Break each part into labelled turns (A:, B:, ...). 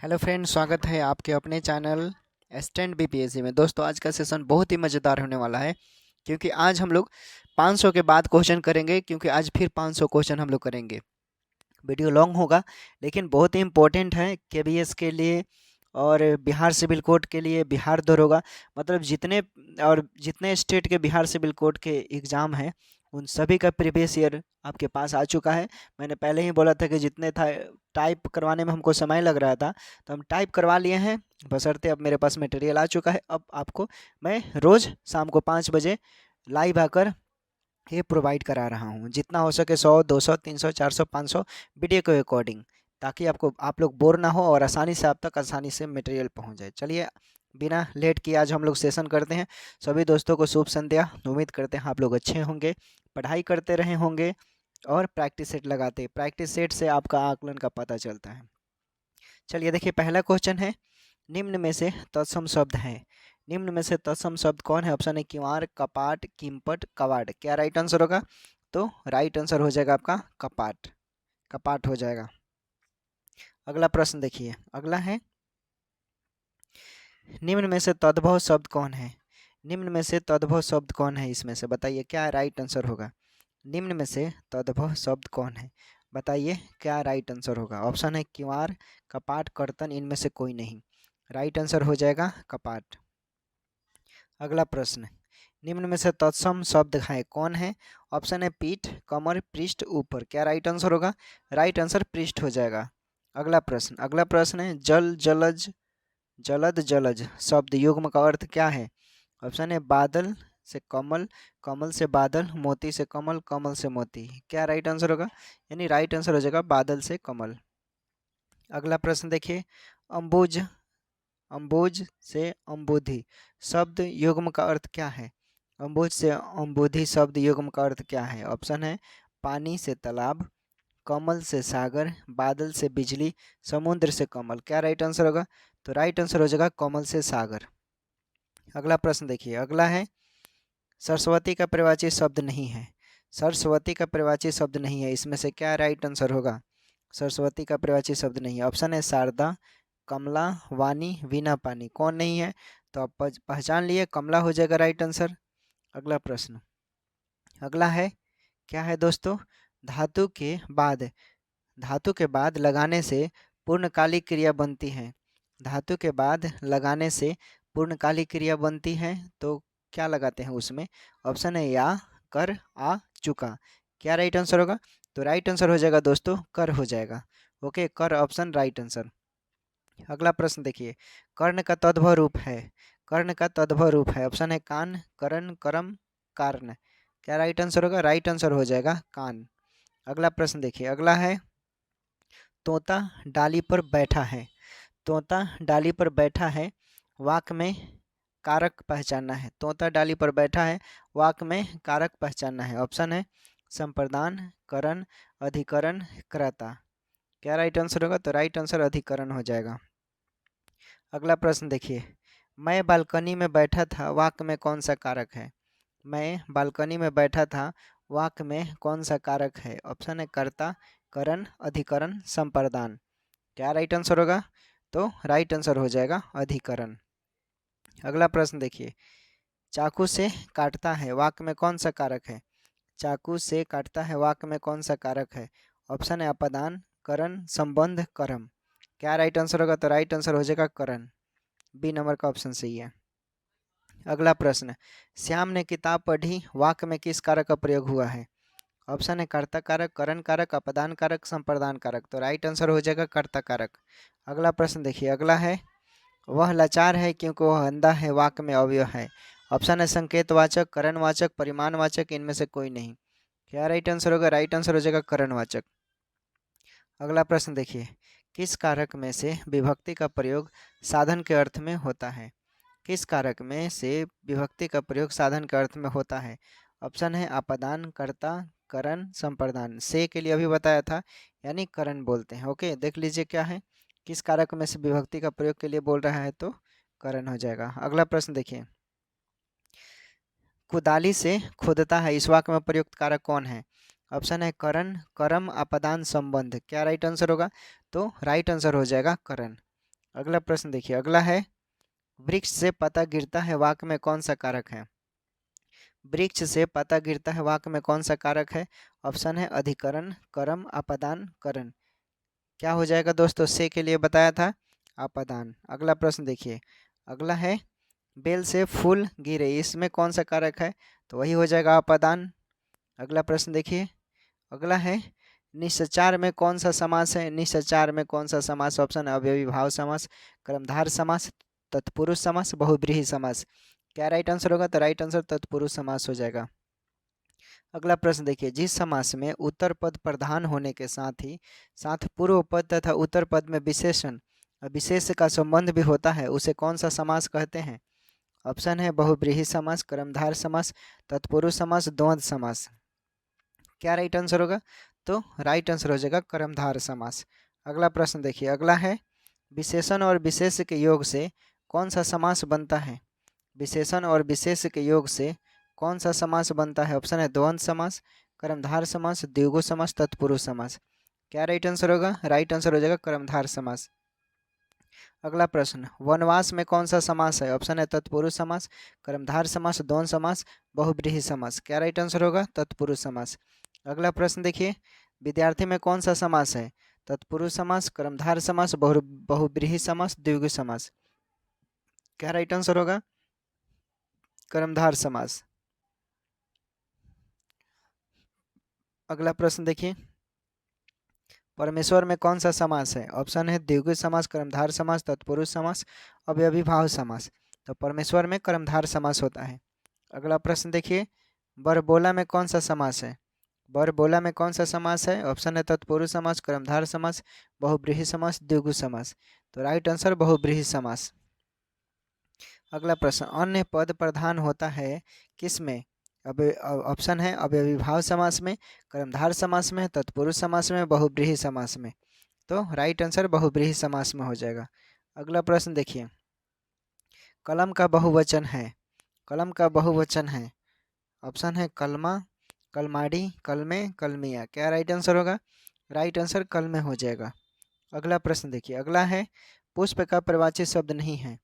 A: Hello friend, स्वागत है आपके अपने चैनल स्टैंड बीपीएससी में। दोस्तों, आज का सेशन बहुत ही मज़ेदार होने वाला है क्योंकि आज हम लोग 500 के बाद क्वेश्चन करेंगे। क्योंकि आज फिर 500 क्वेश्चन हम लोग करेंगे। वीडियो लॉन्ग होगा लेकिन बहुत ही इम्पोर्टेंट है केबीएस के लिए और बिहार सिविल कोड के लिए। बिहार दरोगा मतलब जितने स्टेट के बिहार सिविल कोड के एग्ज़ाम हैं उन सभी का प्रीवियस ईयर आपके पास आ चुका है। मैंने पहले ही बोला था कि जितने था टाइप करवाने में हमको समय लग रहा था तो हम टाइप करवा लिए हैं, बशर्ते अब मेरे पास मटेरियल आ चुका है। अब आपको मैं रोज़ शाम को 5 बजे लाइव आकर ये प्रोवाइड करा रहा हूँ। जितना हो सके 100, 200, 300, 400, 500 वीडियो के अकॉर्डिंग, ताकि आप लोग बोर ना हो और आसानी से आप तक आसानी से मटेरियल पहुँच जाए। चलिए बिना लेट किए आज हम लोग सेशन करते हैं। सभी दोस्तों को शुभ संध्या। उम्मीद करते हैं आप लोग अच्छे होंगे, पढ़ाई करते रहे होंगे और प्रैक्टिस सेट लगाते। प्रैक्टिस सेट से आपका आकलन का पता चलता है। चलिए देखिए, पहला क्वेश्चन है, निम्न में से तत्सम शब्द है। निम्न में से तत्सम शब्द कौन है? ऑप्शन है किवाड़, कपाट, कीमपट, कवाड़। क्या राइट आंसर होगा? तो राइट आंसर हो जाएगा आपका कपाट। कपाट हो जाएगा। अगला प्रश्न देखिए, अगला है, निम्न में से तद्भव शब्द कौन है? निम्न में से तद्भव शब्द कौन है? इसमें से बताइए क्या राइट आंसर होगा। निम्न में से तद्भव शब्द कौन है? बताइए क्या राइट आंसर होगा। ऑप्शन है किवाड़, कपाट, कर्तन। इनमें से कोई नहीं। राइट आंसर हो जाएगा कपाट। अगला प्रश्न, निम्न में से तत्सम शब्द है कौन है? ऑप्शन है पीठ, कमर, पृष्ठ, ऊपर। क्या राइट आंसर होगा? राइट आंसर पृष्ठ हो जाएगा। अगला प्रश्न है, जल, जलज, जलद, जलज शब्द युग्म का अर्थ क्या है? ऑप्शन है बादल से कमल, कमल से बादल, मोती से कमल, कमल से मोती। क्या राइट आंसर होगा? यानी राइट आंसर हो जाएगा बादल से कमल। अगला प्रश्न देखिए, अम्बुज, अम्बुज से अम्बुधि शब्द युग्म का अर्थ क्या है? अम्बुज से अम्बुधि शब्द युग्म का अर्थ क्या है? ऑप्शन है पानी से तालाब, कमल से सागर, बादल से बिजली, समुद्र से कमल। क्या राइट आंसर होगा? तो राइट आंसर हो जाएगा कमल से सागर। अगला प्रश्न देखिए, अगला है, सरस्वती का पर्यायवाची शब्द नहीं है। सरस्वती का पर्यायवाची शब्द नहीं है, इसमें से क्या राइट आंसर होगा? सरस्वती का पर्यायवाची शब्द नहीं है। ऑप्शन है शारदा, कमला, वाणी, वीणा, पानी। कौन नहीं है? तो आप पहचान लिए, कमला हो जाएगा राइट आंसर। अगला प्रश्न, अगला है, क्या है दोस्तों? धातु के बाद, धातु के बाद लगाने से पूर्णकालिक क्रिया बनती है। धातु के बाद लगाने से पूर्णकालिक क्रिया बनती है तो क्या लगाते हैं उसमें? ऑप्शन है या, कर, आ, चुका। क्या राइट आंसर होगा? तो राइट आंसर हो जाएगा दोस्तों कर हो जाएगा। ओके, कर ऑप्शन राइट आंसर। अगला प्रश्न देखिए, कर्ण का तद्भव रूप है। कर्ण का तद्भव रूप है। ऑप्शन है कान, करण, करम, कारण। क्या राइट आंसर होगा? राइट आंसर हो जाएगा कान। अगला प्रश्न देखिए, अगला है, तोता डाली पर बैठा है। तोता डाली पर बैठा है, वाक्य में कारक पहचानना है। तोता डाली पर बैठा है, वाक्य में कारक पहचानना है। ऑप्शन है संप्रदान, करण, अधिकरण, कर्ता। क्या राइट आंसर होगा? तो राइट आंसर अधिकरण हो जाएगा। अगला प्रश्न देखिए, मैं बालकनी में बैठा था, वाक्य में कौन सा कारक है? मैं बालकनी में बैठा था, वाक्य में कौन सा कारक है? ऑप्शन है कर्ता, करण, अधिकरण, संप्रदान। क्या राइट आंसर होगा? तो राइट आंसर हो जाएगा अधिकरण। अगला प्रश्न देखिए, चाकू से काटता है, वाक्य में कौन सा कारक है? चाकू से काटता है, वाक्य में कौन सा कारक है? ऑप्शन है अपादान, करण, संबंध, कर्म। क्या राइट आंसर होगा? तो राइट आंसर हो जाएगा करण। बी नंबर का ऑप्शन सही है। अगला प्रश्न, श्याम ने किताब पढ़ी, वाक्य में किस कारक का प्रयोग हुआ है? ऑप्शन है कर्ता कारक, करण कारक, अपादान कारक, संप्रदान कारक। तो राइट आंसर हो जाएगा कर्ता कारक। अगला प्रश्न देखिए, अगला है, वह लाचार है क्योंकि वह अंधा है, वाक्य में अवयव है। ऑप्शन है संकेतवाचक, करणवाचक, परिमाणवाचक। इनमें से कोई नहीं। क्या राइट आंसर होगा? राइट आंसर हो जाएगा करणवाचक। अगला प्रश्न देखिए, किस कारक में से विभक्ति का प्रयोग साधन के अर्थ में होता है? किस कारक में से विभक्ति का प्रयोग साधन के अर्थ में होता है? ऑप्शन है अपादान, कर्ता, करण, संप्रदान। से के लिए अभी बताया था, यानी करण बोलते हैं। ओके, देख लीजिए क्या है, किस कारक में से विभक्ति का प्रयोग के लिए बोल रहा है तो करण हो जाएगा। अगला प्रश्न देखिए, कुदाली से खोदता है, इस वाक्य में प्रयुक्त कारक कौन है? ऑप्शन है करण, कर्म, अपादान, संबंध। क्या राइट आंसर होगा? तो राइट आंसर हो जाएगा करण। अगला प्रश्न देखिए, अगला है वृक्ष से पता गिरता है वाक्य में कौन सा कारक है? वृक्ष से पता गिरता है वाक्य में कौन सा कारक है? ऑप्शन है अधिकरण, कर्म, अपादान, करण। क्या हो जाएगा दोस्तों? से के लिए बताया था अपादान। अगला प्रश्न देखिए, अगला है बेल से फूल गिरे, इसमें कौन सा कारक है? तो वही हो जाएगा अपादान। अगला प्रश्न देखिए, अगला है निश्चचार में कौन सा समास है? निश्चचार में कौन सा समास? ऑप्शन है अव्ययी भाव समास, कर्मधार समास, तत्पुरुष समास, बहुब्रीहि समास। क्या राइट आंसर होगा? तो राइट आंसर तत्पुरुष समास हो जाएगा। अगला प्रश्न देखिए, जिस समास में उत्तर पद प्रधान होने के साथ ही साथ पूर्व पद तथा उत्तर पद में विशेषण विशेष का संबंध भी होता है, उसे कौन सा समास कहते हैं? ऑप्शन है बहुब्रीहि समास, कर्मधार समास, तत्पुरुष समास, द्वंद्व समास। क्या राइट आंसर होगा? तो राइट आंसर हो जाएगा कर्मधार समास। अगला प्रश्न देखिए, अगला है विशेषण और विशेष के योग से कौन सा समास बनता है? विशेषण और विशेष के योग से कौन सा समास बनता है? ऑप्शन है द्वंद्व समास, कर्मधार समास, द्विगु समास, तत्पुरुष समास। क्या राइट आंसर होगा? राइट आंसर हो जाएगा कर्मधार समास। अगला प्रश्न, वनवास में कौन सा समास है? ऑप्शन है तत्पुरुष समास, कर्मधार समास, द्वंद्व समास, बहुब्रीहि समास। क्या राइट आंसर होगा? तत्पुरुष समास। अगला प्रश्न देखिए, विद्यार्थी में कौन सा समास है? तत्पुरुष समास, कर्मधार समास, बहुब्रीहि समास, द्विगु समास। क्या राइट आंसर होगा? कर्मधार समास। अगला प्रश्न देखिए, परमेश्वर में कौन सा समास है? ऑप्शन है द्विगु समास, कर्मधार समास, तत्पुरुष समास, अव्ययी भाव समास। तो परमेश्वर में कर्मधार समास होता है। अगला प्रश्न देखिए, बरबोला में कौन सा समास है? बरबोला में कौन सा समास है? ऑप्शन है तत्पुरुष समास, कर्मधार समास, बहुब्रीहि समास, द्विगु समास। तो राइट आंसर बहुब्रीहि समास। अगला प्रश्न, अन्य पद प्रधान होता है किसमें? अब ऑप्शन है अव्ययी भाव समास में, कर्मधार समास में, तत्पुरुष समास में, बहुब्रीहि समास में। तो राइट आंसर बहुब्रीहि समास में हो जाएगा। अगला प्रश्न देखिए, कलम का बहुवचन है, कलम का बहुवचन है। ऑप्शन है कलमा, कलमाड़ी, कलमे, कलमिया। क्या राइट आंसर होगा? राइट आंसर कलमे हो जाएगा। अगला प्रश्न देखिए, अगला है पुष्प का प्रवाची शब्द नहीं है,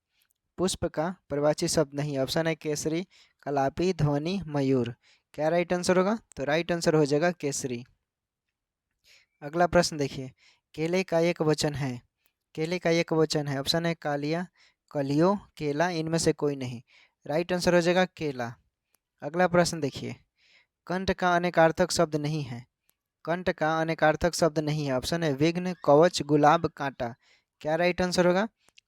A: पुष्प का प्रवाची शब्द नहीं। ऑप्शन है केसरी, कलापी, ध्वनि, मयूर। क्या राइट आंसर होगा? तो राइट आंसर हो जाएगा केसरी। अगला प्रश्न देखिए, केले का एक वचन है, केले का एक वचन है। ऑप्शन है कालिया, कलियो, केला, इनमें से कोई नहीं। राइट आंसर हो जाएगा केला। अगला प्रश्न देखिए, कंठ का अनेकार्थक शब्द नहीं है, कंठ का अनेकार्थक शब्द नहीं है। ऑप्शन है विघ्न, कवच, गुलाब, कांटा। क्या राइट आंसर होगा?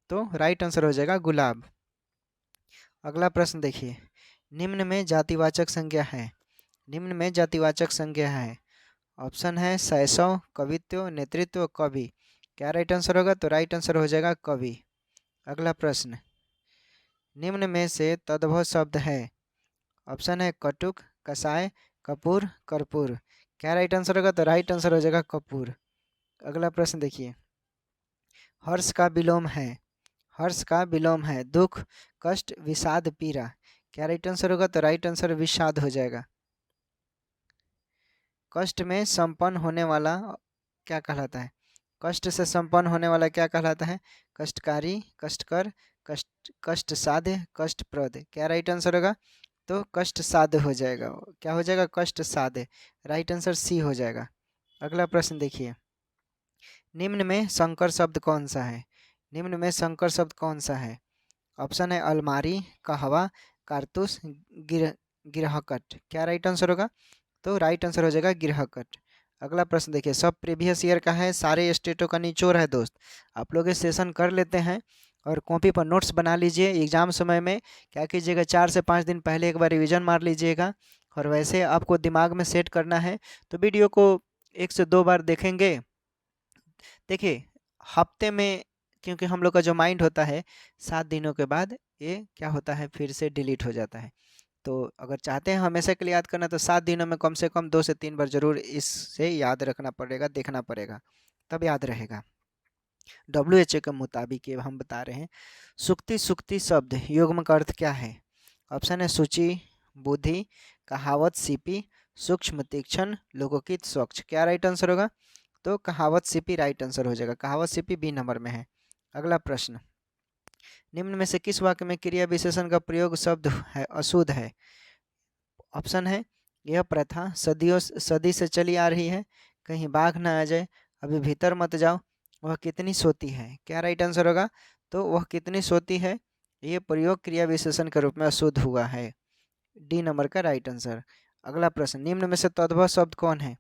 A: तो राइट आंसर हो जाएगा गुलाब। अगला प्रश्न देखिए, निम्न में जातिवाचक संज्ञा है, निम्न में जातिवाचक संज्ञा है। ऑप्शन है शैशव, कवित्व, नेतृत्व, कवि। क्या राइट आंसर होगा? तो राइट आंसर हो जाएगा कवि। अगला प्रश्न, निम्न में से तद्भव शब्द है। ऑप्शन है कटुक, कसाय, कपूर, कर्पूर। क्या राइट आंसर होगा? तो राइट आंसर हो जाएगा कपूर। अगला प्रश्न देखिए, हर्ष का विलोम है, हर्ष का विलोम है दुख, कष्ट, विषाद, पीड़ा। क्या राइट आंसर होगा? तो राइट आंसर विषाद हो जाएगा। कष्ट में संपन्न होने वाला क्या कहलाता है? कष्ट से संपन्न होने वाला क्या कहलाता है? कष्टकारी, कष्टकर, कष्ट, कष्ट साध्य, कष्टप्रद। क्या राइट आंसर होगा? तो कष्ट साध्य हो जाएगा। क्या हो जाएगा? कष्ट साध्य। राइट आंसर सी हो जाएगा। अगला प्रश्न देखिए, निम्न में संकर शब्द कौन सा है? निम्न में संकर शब्द कौन सा है? ऑप्शन है अलमारी, कहवा, कारतूस, गिरहकट। क्या राइट आंसर होगा? तो राइट आंसर हो जाएगा गिरहकट। अगला प्रश्न देखिए, सब प्रीवियस ईयर का है, सारे स्टेटों का निचोड़ है दोस्त। आप लोग इस सेशन कर लेते हैं और कॉपी पर नोट्स बना लीजिए। एग्जाम समय में क्या कीजिएगा, 4 से 5 दिन पहले एक बार रिवीजन मार लीजिएगा। और वैसे आपको दिमाग में सेट करना है तो वीडियो को 1 से 2 बार देखेंगे। देखिए हफ्ते में, क्योंकि हम लोग का जो माइंड होता है 7 दिनों के बाद ये क्या होता है, फिर से डिलीट हो जाता है। तो अगर चाहते हैं हमेशा के लिए याद करना तो 7 दिनों में कम से कम 2 से 3 बार जरूर इससे याद रखना पड़ेगा, देखना पड़ेगा, तब याद रहेगा। WHO के मुताबिक ये हम बता रहे हैं, सुक्ति सुक्ति शब्द युग्म का अर्थ क्या है? ऑप्शन है सूची, बुद्धि, कहावत, सीपी, सूक्ष्म, तीक्ष्ण, लोकोकित, स्वच्छ। क्या राइट आंसर होगा? तो कहावत सीपी राइट आंसर हो जाएगा। कहावत सीपी बी नंबर में है। अगला प्रश्न, निम्न में से किस वाक्य में क्रिया विशेषण का प्रयोग शब्द है अशुद्ध है? ऑप्शन है, यह प्रथा सदी से चली आ रही है, कहीं बाघ ना आ जाए, अभी भीतर मत जाओ, वह कितनी सोती है। क्या राइट आंसर होगा? तो वह कितनी सोती है ये प्रयोग क्रिया विशेषण के रूप में अशुद्ध हुआ है। डी नंबर का राइट आंसर। अगला प्रश्न, निम्न में से तद्भव शब्द कौन है?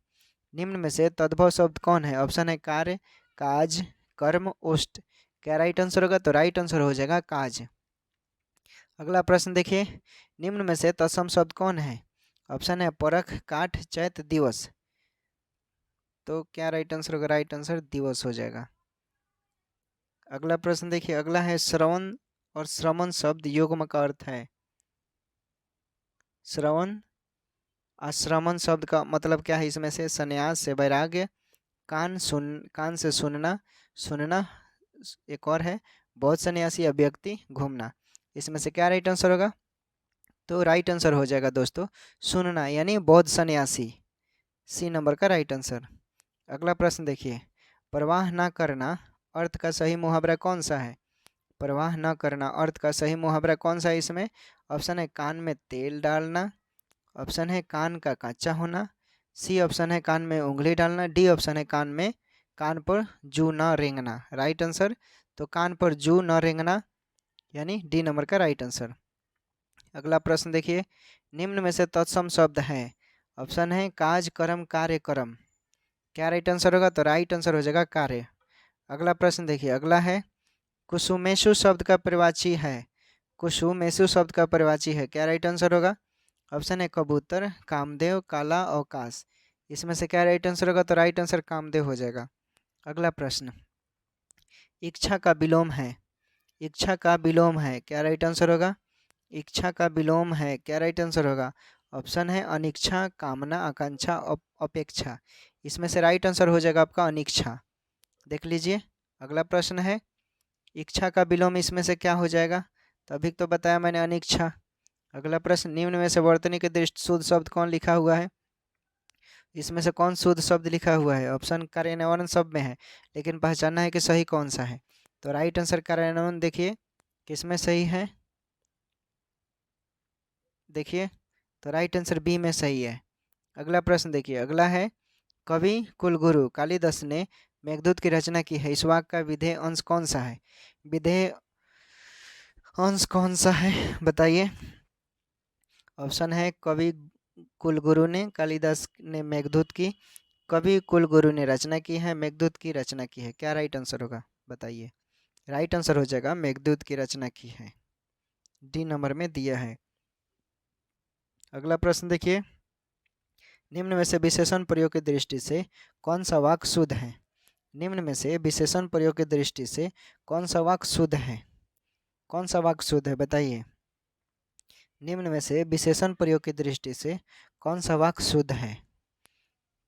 A: निम्न में से तद्भव शब्द कौन है? ऑप्शन है कार्य, काज, कर्म, ओष्ठ। क्या राइट आंसर होगा? तो राइट आंसर हो जाएगा काज। अगला प्रश्न देखिए, निम्न में से तत्सम शब्द कौन है? ऑप्शन है परख, काठ, चैत, दिवस। तो क्या राइट आंसर होगा? राइट आंसर दिवस हो जाएगा। अगला प्रश्न देखिए, अगला है श्रवण और श्रमण शब्द युग्म का अर्थ है। श्रवण आश्रमण शब्द का मतलब क्या है? इसमें से संन्यास से वैराग्य, कान से सुनना, सुनना, एक और है बहुत सन्यासी अभ्यक्ति, घूमना। इसमें से क्या राइट आंसर होगा? तो राइट आंसर हो जाएगा दोस्तों सुनना, यानी बौद्ध सन्यासी। सी नंबर का राइट आंसर। अगला प्रश्न देखिए, परवाह न करना अर्थ का सही मुहावरा कौन सा है? परवाह न करना अर्थ का सही मुहावरा कौन सा है इसमें? ऑप्शन है कान में तेल डालना, ऑप्शन है कान का कच्चा होना, सी ऑप्शन है कान में उंगली डालना, डी ऑप्शन है कान पर जू न रेंगना। राइट आंसर, तो कान पर जू न रेंगना यानी डी नंबर का राइट आंसर। अगला प्रश्न देखिए, निम्न में से तत्सम शब्द है। ऑप्शन है काज, कर्म, कार्य, कर्म। क्या राइट आंसर होगा? तो राइट आंसर हो जाएगा कार्य। अगला प्रश्न देखिए, अगला है कुसुमेशु शब्द का परिवाची है। कुसुमेशु शब्द का परिवाची है, क्या राइट आंसर होगा? ऑप्शन है कबूतर, कामदेव, काला, अवकाश। इसमें से क्या राइट आंसर होगा? तो राइट आंसर कामदेव हो जाएगा। अगला प्रश्न, इच्छा का विलोम है। इच्छा का विलोम है, क्या राइट आंसर होगा? इच्छा का विलोम है, क्या राइट आंसर होगा? ऑप्शन है अनिच्छा, कामना, आकांक्षा, अपेक्षा। इसमें से राइट आंसर हो जाएगा आपका अनिच्छा। देख लीजिए, अगला प्रश्न है इच्छा का विलोम इसमें से क्या हो जाएगा? तो अभी तो बताया मैंने अनिच्छा। अगला प्रश्न, निम्न में से वर्तनी के दृष्टि शुद्ध शब्द कौन लिखा हुआ है? इसमें से कौन शुद्ध शब्द लिखा हुआ है? ऑप्शन कार्यान्वयन सब में है, लेकिन पहचानना है कि सही कौन सा है। तो राइट आंसर कार्यान्वयन देखिए किसमें सही है, देखिए तो राइट आंसर बी में सही है। अगला प्रश्न देखिए, अगला है कवि कुलगुरु कालिदास ने मेघदूत की रचना की है, इस वाक्य का विधेय अंश कौन सा है? विधेय अंश कौन सा है बताइए? ऑप्शन है कवि कुलगुरु ने, कालिदास ने मेघदूत की, कवि कुलगुरु ने रचना की है, मेघदूत की रचना की है। क्या राइट आंसर होगा बताइए? राइट आंसर हो जाएगा मेघदूत की रचना की है, डी नंबर में दिया है। अगला प्रश्न देखिए, निम्न में से विशेषण प्रयोग की दृष्टि से कौन सा वाक्य शुद्ध है? निम्न में से विशेषण प्रयोग की दृष्टि से कौन सा वाक्य शुद्ध है? कौन सा वाक्य शुद्ध है बताइए? निम्न में से विशेषण प्रयोग की दृष्टि से कौन सा वाक्य शुद्ध है?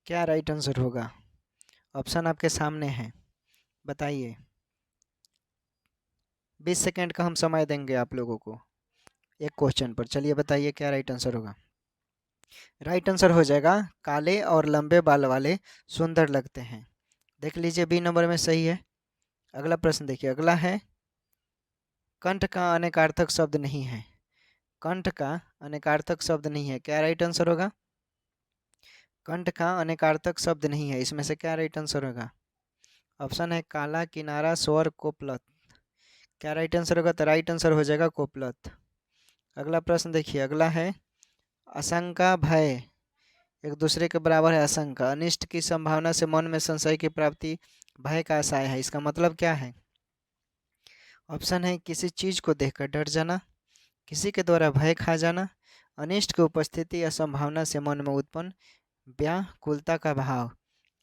A: क्या राइट आंसर होगा? ऑप्शन आपके सामने है, बताइए। 20 सेकेंड का हम समय देंगे आप लोगों को एक क्वेश्चन पर। चलिए बताइए क्या राइट आंसर होगा? राइट आंसर हो जाएगा काले और लंबे बाल वाले सुंदर लगते हैं। देख लीजिए बी नंबर में सही है। अगला प्रश्न देखिए, अगला है कंठ का अनेकार्थक शब्द नहीं है। कंठ का अनेकार्थक शब्द नहीं है, क्या राइट आंसर होगा? कंठ का अनेकार्थक शब्द नहीं है, इसमें से क्या राइट आंसर होगा? ऑप्शन है काला, किनारा, स्वर, कोपलत। क्या राइट आंसर होगा? तो राइट आंसर हो जाएगा कोपलत। अगला प्रश्न देखिए, अगला है आशंका भय एक दूसरे के बराबर है। आशंका अनिष्ट की संभावना से मन में संशय की प्राप्ति, भय का आशय है, इसका मतलब क्या है? ऑप्शन है किसी चीज को देखकर डर जाना, किसी के द्वारा भय खा जाना, अनिष्ट की उपस्थिति या संभावना से मन में उत्पन्न व्याकुलता का भाव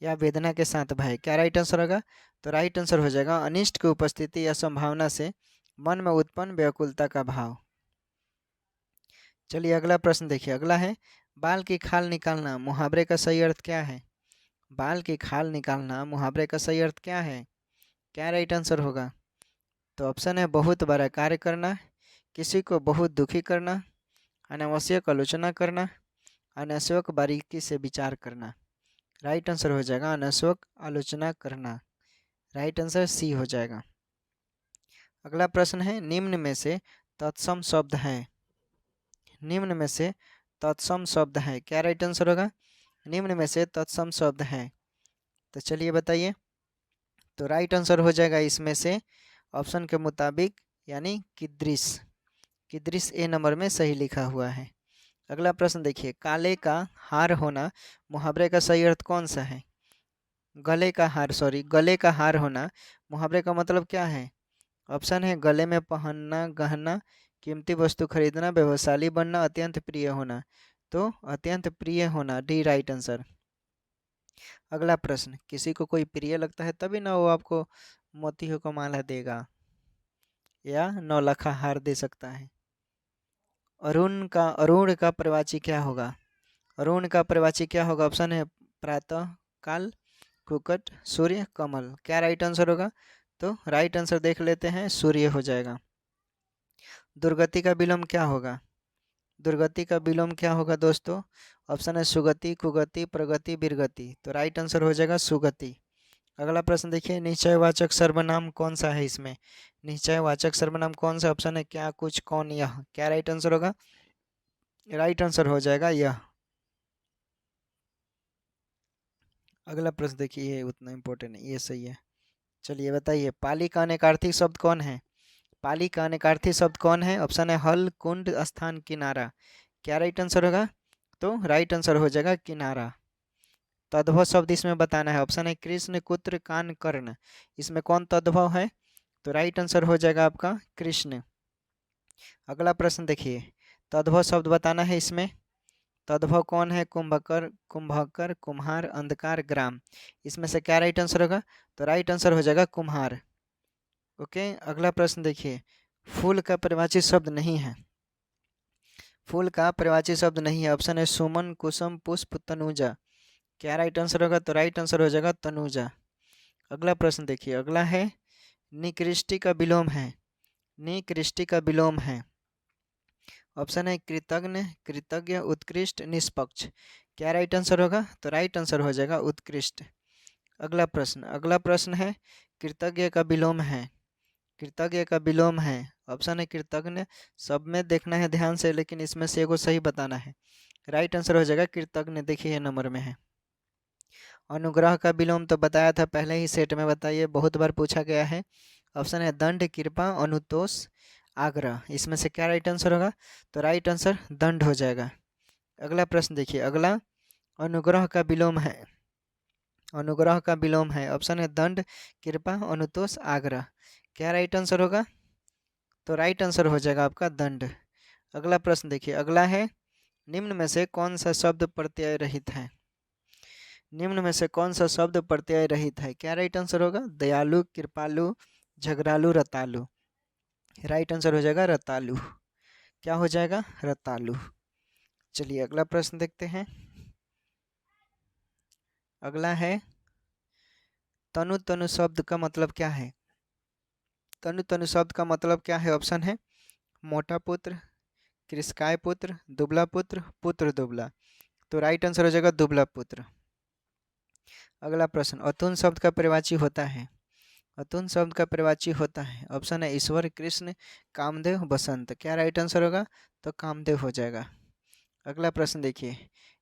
A: या वेदना के साथ भय। क्या राइट आंसर होगा? तो राइट आंसर हो जाएगा अनिष्ट की उपस्थिति या संभावना से मन में उत्पन्न व्याकुलता का भाव। चलिए अगला प्रश्न देखिए, अगला है बाल की खाल निकालना मुहावरे का सही अर्थ क्या है? बाल की खाल निकालना मुहावरे का सही अर्थ क्या है? क्या राइट आंसर होगा? तो ऑप्शन है बहुत बड़ा कार्य करना, किसी को बहुत दुखी करना, अनावश्यक आलोचना करना, अनावश्यक बारीकी से विचार करना। राइट आंसर हो जाएगा अनावश्यक आलोचना करना। राइट आंसर सी हो जाएगा। अगला प्रश्न है निम्न में से तत्सम शब्द है। निम्न में से तत्सम शब्द है, क्या राइट आंसर होगा? निम्न में से तत्सम शब्द है, तो चलिए बताइए। तो राइट आंसर हो जाएगा इसमें से ऑप्शन के मुताबिक यानी कीदृश। कीदृश ए नंबर में सही लिखा हुआ है। अगला प्रश्न देखिए, काले का हार होना मुहावरे का सही अर्थ कौन सा है? गले का हार होना मुहावरे का मतलब क्या है? ऑप्शन है गले में पहनना, गहना, कीमती वस्तु खरीदना, व्यवसायी बनना, अत्यंत प्रिय होना। तो अत्यंत प्रिय होना, डी राइट आंसर। अगला प्रश्न, किसी को कोई प्रिय लगता है तभी ना वो आपको मोतियों का माला देगा या नौलखा हार दे सकता है। अरुण का प्रवाची क्या होगा? अरुण का प्रवाची क्या होगा? ऑप्शन है प्रातः काल, कुकट, सूर्य, कमल। क्या राइट आंसर होगा? तो राइट आंसर देख लेते हैं, सूर्य हो जाएगा। दुर्गति का विलोम क्या होगा? दुर्गति का विलोम क्या होगा दोस्तों? ऑप्शन है सुगति, कुगति, प्रगति, वीरगति। तो राइट आंसर हो जाएगा सुगति। अगला प्रश्न देखिए, निश्चयवाचक सर्वनाम कौन सा है इसमें? निश्चयवाचक सर्वनाम कौन सा? ऑप्शन है क्या, कुछ, कौन, यह। क्या राइट आंसर होगा? राइट आंसर हो जाएगा यह। अगला प्रश्न देखिए, ये उतना इम्पोर्टेंट नहीं, ये सही है। चलिए बताइए, पाली का अनेकार्थी शब्द कौन है? पाली का अनेकार्थी शब्द कौन है? ऑप्शन है हल, कुंड, स्थान, किनारा। क्या राइट आंसर होगा? तो राइट आंसर हो जाएगा किनारा। तद्भव शब्द इसमें बताना है। ऑप्शन है कृष्ण, कुत्र, कान, कर्ण। इसमें कौन तद्भव है? तो राइट आंसर हो जाएगा आपका कृष्ण। अगला प्रश्न देखिए, तद्भव शब्द बताना है इसमें। तद्भव कौन है? कुंभकर, कुंभकर, कुम्हार, अंधकार, ग्राम। इसमें से क्या राइट आंसर होगा? तो राइट आंसर हो जाएगा कुम्हार। ओके, अगला प्रश्न देखिए, फूल का परिभाषित शब्द नहीं है। फूल का परिभाषित शब्द नहीं है। ऑप्शन है सुमन, कुसुम, पुष्प, तनुजा। क्या राइट आंसर होगा? तो राइट आंसर हो जाएगा तनुजा। अगला प्रश्न देखिए, अगला है निकृष्टि का विलोम है। निकृष्टि का विलोम है। ऑप्शन है कृतज्ञ, कृतज्ञ, उत्कृष्ट, निष्पक्ष। क्या राइट आंसर होगा? तो राइट आंसर हो जाएगा उत्कृष्ट। अगला प्रश्न है कृतज्ञ का विलोम है। कृतज्ञ का विलोम है। ऑप्शन है कृतज्ञ। सब में देखना है ध्यान से, लेकिन इसमें से एगो सही बताना है। राइट आंसर हो जाएगा कृतज्ञ, देखिए ये नंबर में है। अनुग्रह का विलोम तो बताया था पहले ही सेट में, बताइए, बहुत बार पूछा गया है। ऑप्शन है दंड, कृपा, अनुतोष, आग्रह। इसमें से क्या राइट आंसर होगा? तो राइट आंसर दंड हो जाएगा। अगला प्रश्न देखिए, अगला अनुग्रह का विलोम है। अनुग्रह का विलोम है। ऑप्शन है दंड, कृपा, अनुतोष, आग्रह। क्या राइट आंसर होगा? तो राइट आंसर हो जाएगा आपका दंड। अगला प्रश्न देखिए, अगला है निम्न में से कौन सा शब्द प्रत्यय रहित है? निम्न में से कौन सा शब्द प्रत्यय रहित है? क्या राइट आंसर होगा? दयालु, कृपालु, झगड़ालू, रतालू। राइट आंसर हो जाएगा रतालू। क्या हो जाएगा? रतालू। चलिए अगला प्रश्न देखते हैं। अगला है तनु तनु शब्द का मतलब क्या है? तनु तनु शब्द का मतलब क्या है? ऑप्शन है मोटा पुत्र, कृषकाय पुत्र, दुबला पुत्र, पुत्र दुबला। तो राइट आंसर हो जाएगा दुबला पुत्र। अगला प्रश्न, अतुन शब्द का प्रवाची होता है। अतुन शब्द का प्रवाची होता है। ऑप्शन है ईश्वर, कृष्ण, कामदेव, बसंत। क्या राइट आंसर होगा? तो कामदेव हो जाएगा। अगला प्रश्न देखिए,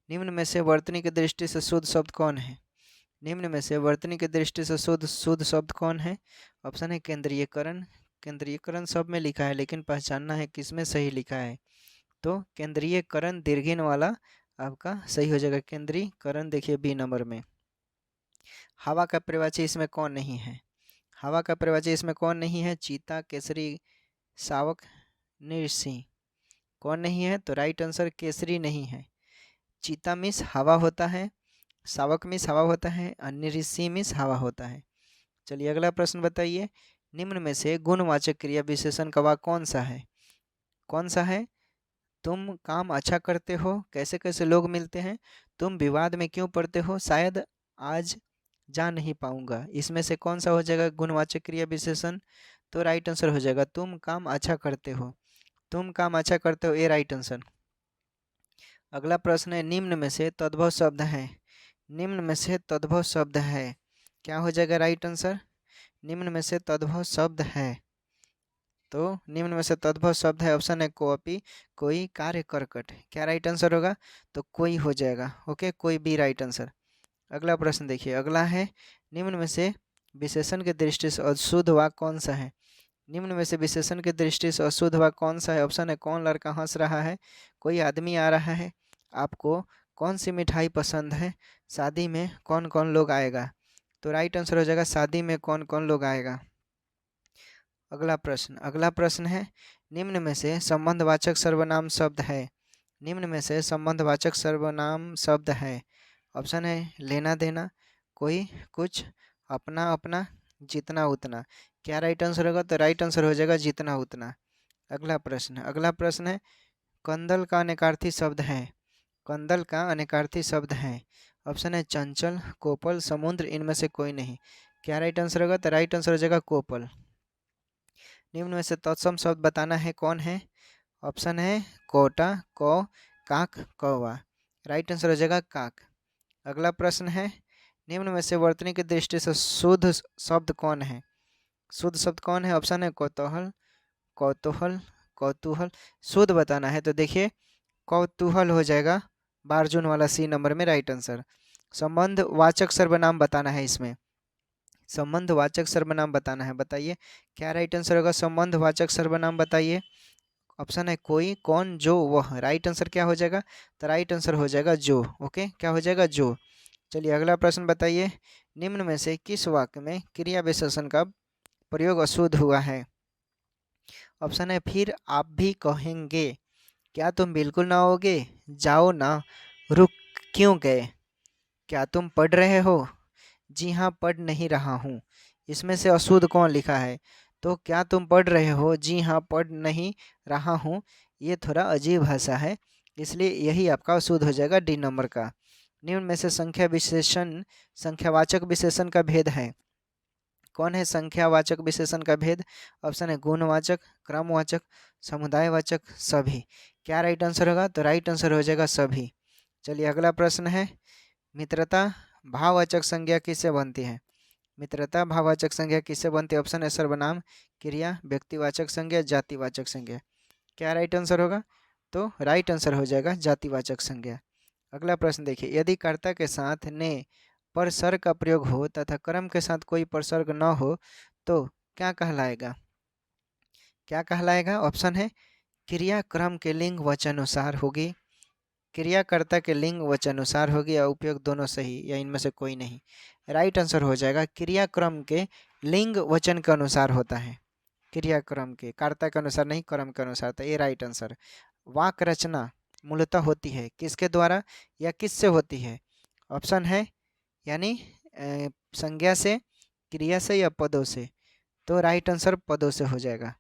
A: निम्न में से वर्तनी की दृष्टि से शुद्ध शब्द कौन है? निम्न में से वर्तनी की दृष्टि से शुद्ध शब्द कौन है? ऑप्शन है केंद्रीयकरण। केंद्रीयकरण सब में लिखा है, लेकिन पहचानना है किसमें सही लिखा है। तो केंद्रीयकरण दीर्घिन वाला आपका सही हो जाएगा। केंद्रीयकरण देखिए बी नंबर में। हवा का प्रवाची इसमें कौन नहीं है? हवा का प्रवाची इसमें कौन नहीं है? चीता, केसरी, शावक, नृसिंह। कौन नहीं है? तो राइट आंसर केसरी नहीं है। चीता मिस हवा होता है, शावक मिस हवा होता है, और नृसिंह मिस हवा होता है। चलिए अगला प्रश्न बताइए, निम्न में से गुणवाचक क्रिया विशेषण का वाक्य कौन सा है? कौन सा है? तुम काम अच्छा करते हो, कैसे कैसे लोग मिलते हैं, तुम विवाद में क्यों पड़ते हो, शायद आज जा नहीं पाऊंगा। इसमें से कौन सा हो जाएगा गुणवाचक क्रिया विशेषण? तो राइट आंसर हो जाएगा तुम काम अच्छा करते हो। तुम काम अच्छा करते हो, ये राइट आंसर। अगला प्रश्न है, निम्न में से तद्भव शब्द है। निम्न में से तद्भव शब्द है। क्या हो जाएगा राइट आंसर? निम्न में से तद्भव शब्द है। तो निम्न में से तद्भव शब्द है, ऑप्शन है कॉपी, कोई, कार्य, करकट। क्या राइट आंसर होगा? तो कोई हो जाएगा। ओके, कोई बी राइट आंसर। अगला प्रश्न देखिए, अगला है निम्न में से विशेषण की दृष्टि से अशुद्ध वाक्य कौन सा है? निम्न में से विशेषण की दृष्टि से अशुद्ध वाक्य कौन सा है? ऑप्शन है कौन लड़का हंस रहा है, कोई आदमी आ रहा है, आपको कौन सी मिठाई पसंद है, शादी में कौन कौन लोग आएगा। तो राइट आंसर हो जाएगा शादी में कौन कौन लोग आएगा। अगला प्रश्न है निम्न में से संबंधवाचक सर्वनाम शब्द है। निम्न में से संबंधवाचक सर्वनाम शब्द है। ऑप्शन है लेना देना, कोई, कुछ, अपना अपना, जितना उतना। क्या राइट आंसर होगा? तो राइट आंसर हो जाएगा जितना उतना। अगला प्रश्न है कंदल का अनेकार्थी शब्द है। कंदल का अनेकार्थी शब्द है। ऑप्शन है चंचल, कोपल, समुद्र, इनमें से कोई नहीं। क्या राइट आंसर होगा? तो राइट आंसर हो जाएगा कोपल। निम्न में से तत्सम शब्द बताना है, कौन है? ऑप्शन है कोटा, कौ, काक, कौवा। राइट आंसर हो जाएगा काक। अगला प्रश्न है निम्न में से वर्तनी की दृष्टि से शुद्ध शब्द कौन है? शुद्ध शब्द कौन है? ऑप्शन है कौतूहल, कौतूहल, कौतूहल। शुद्ध बताना है तो देखिए कौतूहल हो जाएगा, बारजून वाला सी नंबर में राइट आंसर। संबंधवाचक सर्वनाम बताना है, इसमें संबंधवाचक सर्वनाम बताना है। बताइए क्या राइट आंसर होगा? संबंधवाचक सर्वनाम बताइए। ऑप्शन है कोई, कौन, जो, वह। राइट आंसर क्या हो जाएगा? तो राइट आंसर हो जाएगा जो। ओके, क्या हो जाएगा? जो। चलिए अगला प्रश्न बताइए निम्न में से किस वाक्य में क्रिया विशेषण का प्रयोग अशुद्ध हुआ है? ऑप्शन है फिर आप भी कहेंगे, क्या तुम बिल्कुल ना आओगे, जाओ ना, रुक क्यों गए, क्या तुम पढ़ रहे हो, जी हाँ पढ़ नहीं रहा हूँ। इसमें से अशुद्ध कौन लिखा है? तो क्या तुम पढ़ रहे हो, जी हाँ पढ़ नहीं रहा हूँ, ये थोड़ा अजीब भाषा है, इसलिए यही आपका अशुद्ध हो जाएगा, डी नंबर का। निम्न में से संख्यावाचक विशेषण का भेद है। कौन है संख्यावाचक विशेषण का भेद? ऑप्शन है गुणवाचक, क्रमवाचक, समुदायवाचक, सभी। क्या राइट आंसर होगा? तो राइट आंसर हो जाएगा सभी। चलिए अगला प्रश्न है मित्रता भाववाचक संज्ञा किससे बनती है? मित्रता भाववाचक संज्ञा किससे बनती है? ऑप्शन है सर्वनाम, क्रिया, व्यक्तिवाचक संज्ञा, जातिवाचक संज्ञा। क्या राइट आंसर होगा? तो राइट आंसर हो जाएगा जातिवाचक संज्ञा। अगला प्रश्न देखिए, यदि कर्ता के साथ ने परसर्ग का प्रयोग हो तथा कर्म के साथ कोई परसर्ग न हो तो क्या कहलाएगा? क्या कहलाएगा? ऑप्शन है क्रिया क्रम के लिंग वचनानुसार होगी, क्रियाकर्ता के लिंग वचनानुसार होगी, या उपयोग दोनों सही, या इनमें से कोई नहीं। राइट आंसर हो जाएगा क्रियाक्रम के लिंग वचन के अनुसार होता है, क्रियाक्रम के, कर्ता के अनुसार नहीं, क्रम के अनुसार। तो ये राइट आंसर। वाक्य रचना मूलतः होती है किसके द्वारा या किससे होती है? ऑप्शन है यानी संज्ञा से, क्रिया से, या पदों से। तो राइट आंसर पदों से हो जाएगा।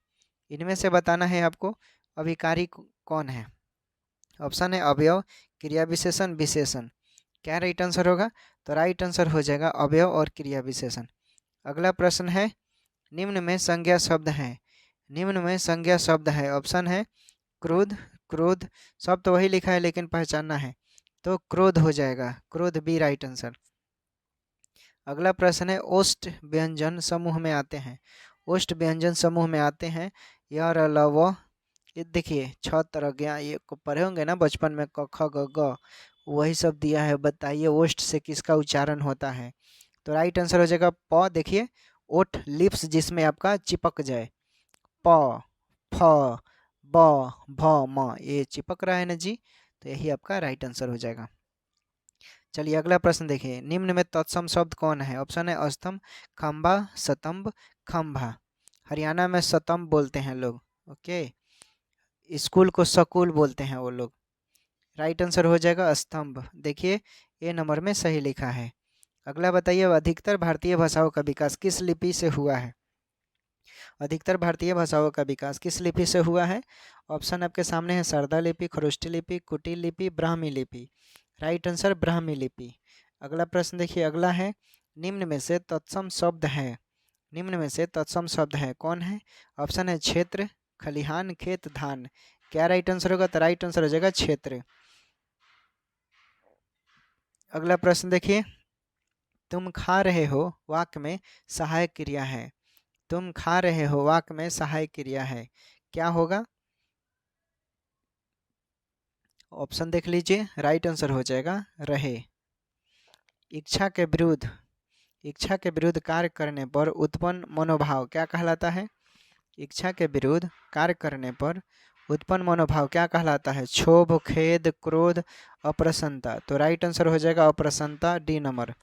A: इनमें से बताना है आपको अभिकारी कौन है? ऑप्शन है अवयव, क्रिया विशेषण, विशेषण। क्या राइट आंसर होगा? तो राइट आंसर हो जाएगा अवयव और क्रिया विशेषण। अगला प्रश्न है निम्न में संज्ञा शब्द है। निम्न में संज्ञा शब्द है। ऑप्शन है क्रोध, क्रोध। शब्द तो वही लिखा है लेकिन पहचानना है, तो क्रोध हो जाएगा, क्रोध बी राइट आंसर। अगला प्रश्न है ओष्ठ व्यंजन समूह में आते हैं। ओष्ठ व्यंजन समूह में आते हैं यार अलावा, ये देखिए छह तरह के, ये पढ़े होंगे ना बचपन में, क ख ग घ, वही सब दिया है। बताइए ओष्ठ से किसका उच्चारण होता है? तो राइट आंसर हो जाएगा प। देखिए ओठ लिप्स जिसमें आपका चिपक जाए, प, फ, ब, भ, म, ये चिपक रहा है ना जी, तो यही आपका राइट आंसर हो जाएगा। चलिए अगला प्रश्न देखिए, निम्न में तत्सम शब्द कौन है? ऑप्शन है स्तंभ, खंभा, स्तंभ, खंभा। हरियाणा में स्तंभ बोलते हैं लोग। ओके, स्कूल को स्कूल बोलते हैं वो लोग। राइट आंसर हो जाएगा स्तंभ। देखिए ए नंबर में सही लिखा है। अगला बताइए अधिकतर भारतीय भाषाओं का विकास किस लिपि से हुआ है? अधिकतर भारतीय भाषाओं का विकास किस लिपि से हुआ है? ऑप्शन आपके सामने है शारदा लिपि, खरोष्ठी लिपि, कुटिल लिपि, ब्राह्मी लिपि। राइट आंसर ब्राह्मी लिपि। अगला प्रश्न देखिए, अगला है निम्न में से तत्सम शब्द है। निम्न में से तत्सम शब्द है, कौन है? ऑप्शन है क्षेत्र, खलिहान, खेत, धान। क्या राइट आंसर होगा? तो राइट आंसर हो जाएगा क्षेत्र। अगला प्रश्न देखिए, तुम खा रहे हो वाक्य में सहायक क्रिया है। तुम खा रहे हो वाक्य में सहायक क्रिया है, क्या होगा? ऑप्शन देख लीजिए, राइट आंसर हो जाएगा रहे। इच्छा के विरुद्ध, इच्छा के विरुद्ध कार्य करने पर उत्पन्न मनोभाव क्या कहलाता है? इच्छा के विरुद्ध कार्य करने पर उत्पन्न मनोभाव क्या कहलाता है? क्षोभ, खेद, क्रोध, अप्रसन्नता। तो राइट आंसर हो जाएगा अप्रसन्नता, डी नंबर।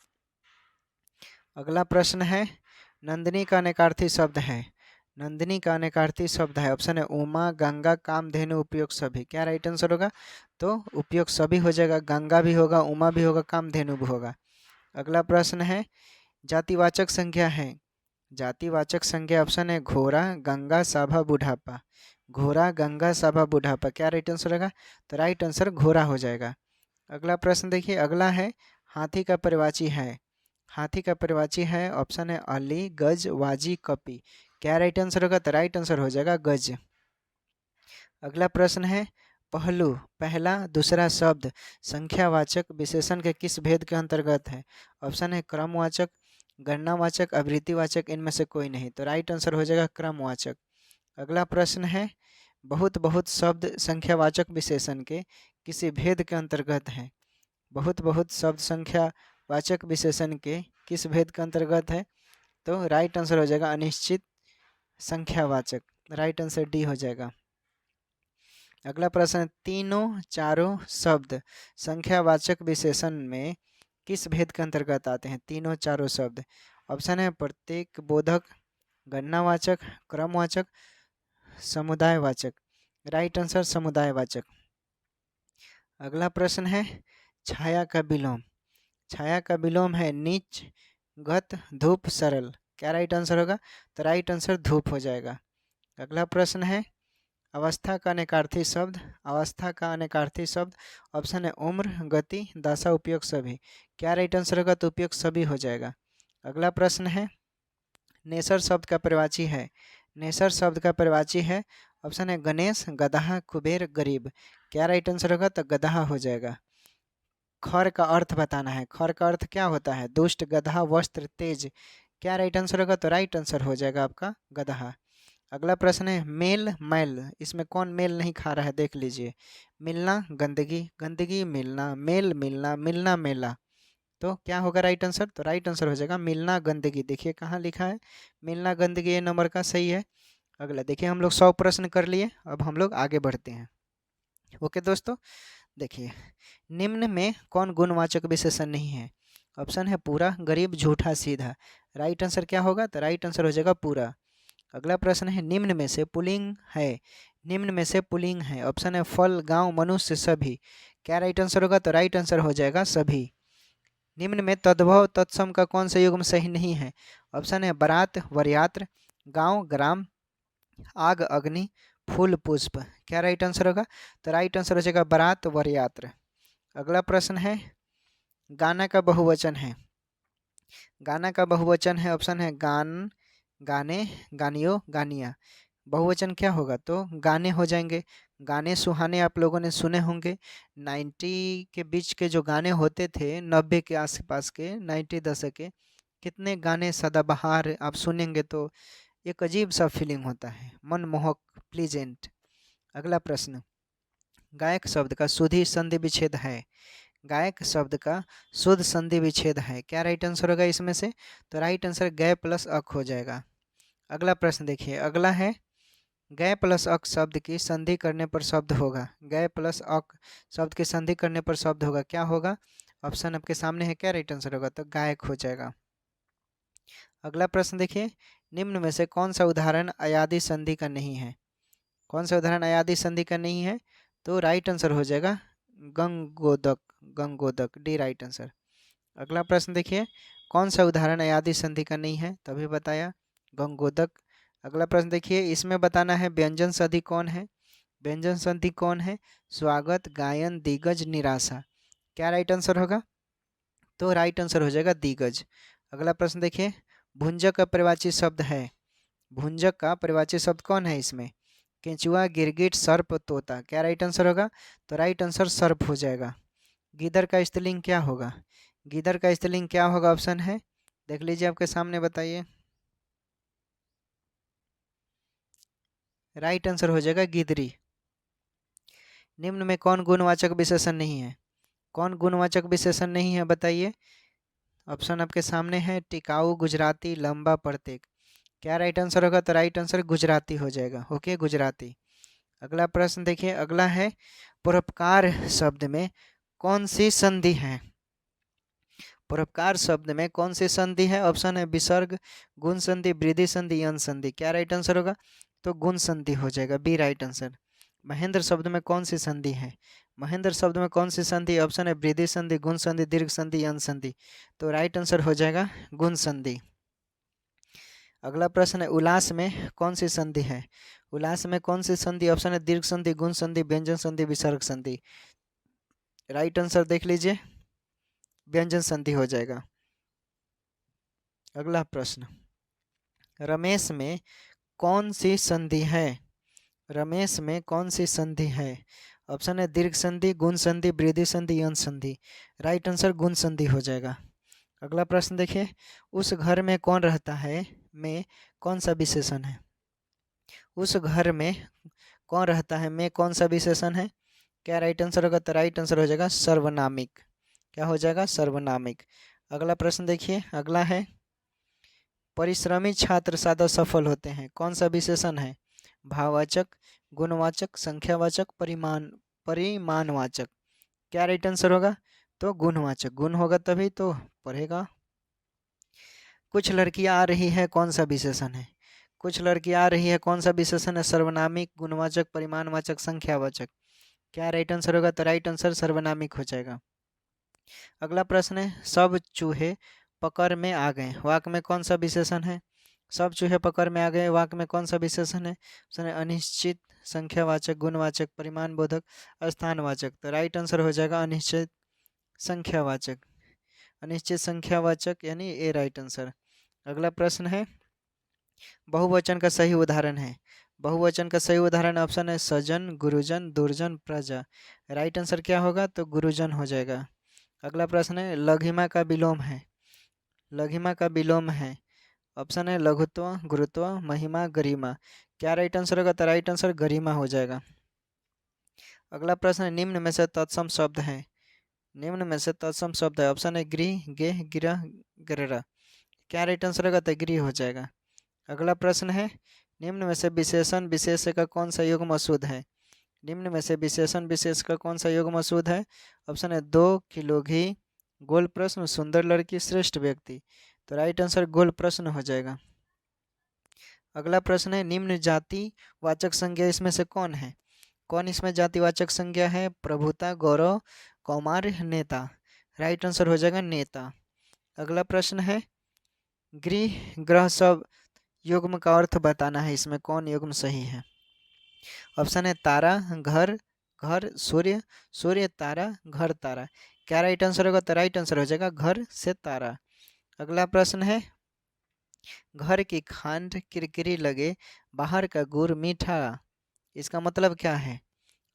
A: अगला प्रश्न है, नंदिनी का अनेकार्थी शब्द है। नंदिनी का अनेकार्थी शब्द है, ऑप्शन है उमा, गंगा, कामधेनु, उपयोग सभी। क्या राइट आंसर होगा? तो उपयोग सभी हो जाएगा, गंगा भी होगा, उमा भी होगा, कामधेनु भी होगा। अगला प्रश्न है, जातिवाचक संज्ञा है। जातिवाचक संज्ञा, ऑप्शन है घोड़ा, गंगा, साभा, बुढ़ापा। घोड़ा, गंगा, साभा, बुढ़ापा। क्या राइट आंसर होगा? तो राइट आंसर घोड़ा हो जाएगा। अगला प्रश्न देखिए, अगला है, हाथी का परिवाची है। हाथी का परिवाची है, ऑप्शन है अली, गज, वाजी, कपी। क्या राइट आंसर होगा? तो राइट आंसर हो जाएगा गज। अगला प्रश्न है, पहलू, पहला, दूसरा शब्द संख्यावाचक विशेषण के किस भेद के अंतर्गत है? ऑप्शन है क्रमवाचक, गणनावाचक, अवृत्तिवाचक, इनमें से कोई नहीं। तो राइट आंसर हो जाएगा क्रमवाचक। अगला प्रश्न है, बहुत बहुत शब्द संख्यावाचक विशेषण के किसी भेद के अंतर्गत है? बहुत बहुत शब्द संख्यावाचक विशेषण के किस भेद के अंतर्गत है? तो राइट आंसर हो जाएगा अनिश्चित संख्यावाचक। राइट आंसर डी हो जाएगा। अगला प्रश्न, तीनों चारों शब्द संख्यावाचक विशेषण में किस भेद के अंतर्गत आते हैं? तीनों चारों शब्द, ऑप्शन है प्रत्येक बोधक, गणनावाचक, क्रमवाचक, समुदायवाचक। Right answer समुदायवाचक। अगला प्रश्न है, छाया का विलोम। छाया का विलोम है नीच, गत, धूप, सरल। क्या राइट आंसर होगा? तो राइट आंसर धूप हो जाएगा। अगला प्रश्न है, अवस्था का अनेकार्थी शब्द। अवस्था का अनेकार्थी शब्द, ऑप्शन है उम्र, गति, दशा, उपयोग सभी। क्या राइट आंसर होगा? तो उपयोग सभी हो जाएगा। अगला प्रश्न है, नेसर शब्द का परिवाची है। नेसर शब्द का परिवाची है, ऑप्शन है गणेश, गदहा, कुबेर, गरीब। क्या राइट आंसर होगा? तो गदहा हो जाएगा। खर का अर्थ बताना है। खर का अर्थ क्या होता है? दुष्ट, गदहा, वस्त्र, तेज। क्या राइट आंसर होगा? तो राइट आंसर हो जाएगा आपका गदहा। अगला प्रश्न है, मेल, मैल, इसमें कौन मेल नहीं खा रहा है? देख लीजिए, मिलना, गंदगी, गंदगी, मिलना, मेल, मिलना, मिलना, मेला। तो क्या होगा राइट आंसर? तो राइट आंसर हो जाएगा मिलना, गंदगी। देखिए कहाँ लिखा है, मिलना, गंदगी, ये नंबर का सही है। अगला देखिए, हम लोग 100 प्रश्न कर लिए, अब हम लोग आगे बढ़ते हैं। ओके दोस्तों, देखिए, निम्न में कौन गुणवाचक विशेषण नहीं है? ऑप्शन है पूरा, गरीब, झूठा, सीधा। राइट आंसर क्या होगा? तो राइट आंसर हो जाएगा पूरा। अगला प्रश्न है, निम्न में से पुल्लिंग है। निम्न में से पुल्लिंग है, ऑप्शन है फल, गांव, मनुष्य, सभी। क्या राइट आंसर होगा? तो राइट आंसर हो जाएगा सभी। निम्न में तद्भव तत्सम का कौन सा युग्म सही नहीं है? ऑप्शन है बारात, वरयात्र, गांव, ग्राम, आग, अग्नि, फूल, पुष्प। क्या राइट आंसर होगा? तो राइट आंसर हो जाएगा बारात, वरयात्र। अगला प्रश्न है, गाना का बहुवचन है। गाना का बहुवचन है, ऑप्शन है गान, गाने, गानियो, गानिया। बहुवचन क्या होगा? तो गाने हो जाएंगे। गाने सुहाने आप लोगों ने सुने होंगे। 90 के बीच के जो गाने होते थे, 90 के आसपास के, 90 दशक के, कितने गाने सदाबहार आप सुनेंगे तो एक अजीब सा फीलिंग होता है, मनमोहक, प्लीजेंट। अगला प्रश्न, गायक शब्द का शुद्धि संधि विच्छेद है। गायक शब्द का शुद्ध संधि विच्छेद है। क्या राइट आंसर होगा इसमें से? तो राइट आंसर गय प्लस अक हो जाएगा। अगला प्रश्न देखिए, अगला है, गय प्लस अक शब्द की संधि करने पर शब्द होगा। गय प्लस अक शब्द की संधि करने पर शब्द होगा, क्या होगा? ऑप्शन आपके सामने है, क्या राइट आंसर होगा? तो गायक हो जाएगा। अगला प्रश्न देखिए, निम्न में से कौन सा उदाहरण अयादि संधि का नहीं है? कौन सा उदाहरण अयादि संधि का नहीं है? तो राइट आंसर हो जाएगा गंगोदक। गंगोदक, डी राइट आंसर। अगला प्रश्न देखिए, कौन सा उदाहरण अयादि संधि का नहीं है? तभी बताया, गंगोदक। अगला प्रश्न देखिए, इसमें बताना है व्यंजन संधि कौन है? व्यंजन संधि कौन है? स्वागत, गायन, दिग्गज, निराशा। क्या राइट आंसर होगा? तो राइट आंसर हो जाएगा दिग्गज। अगला प्रश्न देखिए, भुंजक का परिवाची शब्द है। भुंजक का परिवाची शब्द कौन है इसमें? केंचुआ, गिरगिट, सर्प, तोता। क्या राइट आंसर होगा? तो राइट आंसर सर्प हो जाएगा। गीदड़ का स्त्रीलिंग क्या होगा? गीदड़ का स्त्रीलिंग क्या होगा? ऑप्शन है, देख लीजिए आपके सामने, बताइए। राइट आंसर हो जाएगा गिदरी। निम्न में कौन गुणवाचक विशेषण नहीं है? कौन गुणवाचक विशेषण नहीं है बताइए। ऑप्शन आपके सामने है, टिकाऊ, गुजराती, लंबा, प्रत्येक। क्या राइट आंसर होगा? तो राइट आंसर गुजराती हो जाएगा। ओके, गुजराती। अगला प्रश्न देखिए, अगला है परोपकार शब्द में कौन सी संधि है? परोपकार शब्द में कौन सी संधि है? ऑप्शन है विसर्ग, गुण संधि, वृद्धि संधि, यन संधि। क्या राइट आंसर होगा? तो गुण संधि हो जाएगा, बी राइट आंसर। महेंद्र शब्द में कौन सी संधि है? महेंद्र शब्द में कौन सी संधि? ऑप्शन है वृद्धि संधि, गुण संधि, दीर्घ संधि, यन संधि। तो राइट आंसर हो जाएगा गुण संधि। अगला प्रश्न है, उल्लास में कौन सी संधि है? उल्लास में कौन सी संधि? ऑप्शन है दीर्घ संधि, गुण संधि, व्यंजन संधि, विसर्ग संधि। राइट आंसर देख लीजिए, व्यंजन संधि हो जाएगा। अगला प्रश्न, रमेश में कौन सी संधि है? रमेश में कौन सी संधि है? ऑप्शन है दीर्घ संधि, गुण संधि, वृद्धि संधि, यन संधि। राइट आंसर गुण संधि हो जाएगा। अगला प्रश्न देखिए, उस घर में कौन रहता है में कौन सा विशेषण है? उस घर में कौन रहता है में कौन सा विशेषण है? क्या राइट आंसर होगा? तो राइट आंसर हो जाएगा सर्वनामिक। क्या हो जाएगा? सर्वनामिक। अगला प्रश्न देखिए, अगला है परिश्रमी छात्र ज्यादा सफल होते हैं, कौन सा विशेषण है? भाववाचक, गुणवाचक, संख्यावाचक, परिमाणवाचक। क्या राइट आंसर होगा? तो गुणवाचक। गुण होगा तभी तो पढ़ेगा। कुछ लड़कियां आ रही है, कौन सा विशेषण है? कुछ लड़कियां आ रही है, कौन सा विशेषण है? सर्वनामिक, गुणवाचक, परिमाणवाचक, संख्यावाचक। क्या राइट आंसर होगा? तो राइट आंसर सर्वनामिक हो जाएगा। अगला प्रश्न है, सब चूहे पकड़ में आ गए, वाक्य में कौन सा विशेषण है? सब चूहे पकड़ में आ गए, वाक्य में कौन सा विशेषण है? ऑप्शन है अनिश्चित, संख्यावाचक, गुणवाचक, परिमाणबोधक, स्थानवाचक। तो राइट आंसर हो जाएगा अनिश्चित संख्यावाचक। अनिश्चित संख्यावाचक यानी ए राइट आंसर। अगला प्रश्न है, बहुवचन का सही उदाहरण है। बहुवचन का सही उदाहरण ऑप्शन है सजन, गुरुजन, दुर्जन, प्रजा। राइट आंसर क्या होगा? तो गुरुजन हो जाएगा। अगला प्रश्न है, लघिमा का विलोम है। लघिमा का विलोम है, ऑप्शन है लघुत्व, गुरुत्व, महिमा, गरिमा। क्या राइट आंसर होगा? तो राइट आंसर गरिमा हो जाएगा। अगला प्रश्न है, निम्न में से तत्सम शब्द है। निम्न में से तत्सम शब्द है, ऑप्शन है गृह, गेह, गिरह, गरेरा। क्या राइट आंसर होगा? तो गृह हो जाएगा। अगला प्रश्न है, निम्न में से विशेषण विशेष का कौन सा युग्म अशुद्ध है? निम्न में से विशेषण विशेष का कौन सा युग्म अशुद्ध है? ऑप्शन है 2 किलो घी, गोल प्रश्न, सुंदर लड़की, श्रेष्ठ व्यक्ति। तो राइट आंसर गोल प्रश्न हो जाएगा। अगला प्रश्न है, निम्न जाति वाचक संज्ञा इसमें से कौन है? कौन इसमें जातिवाचक संज्ञा है? प्रभुता, गौरव, कौमार्य, नेता। राइट आंसर हो जाएगा नेता। अगला प्रश्न है, गृह, ग्रह सब युग्म का अर्थ बताना है, इसमें कौन युग्म सही है? ऑप्शन है तारा, घर, घर, सूर्य, सूर्य, तारा, घर, तारा। क्या राइट आंसर होगा? तो राइट आंसर हो जाएगा घर से तारा। अगला प्रश्न है, घर की खांड किरकिरी लगे, बाहर का गुड़ मीठा, इसका मतलब क्या है?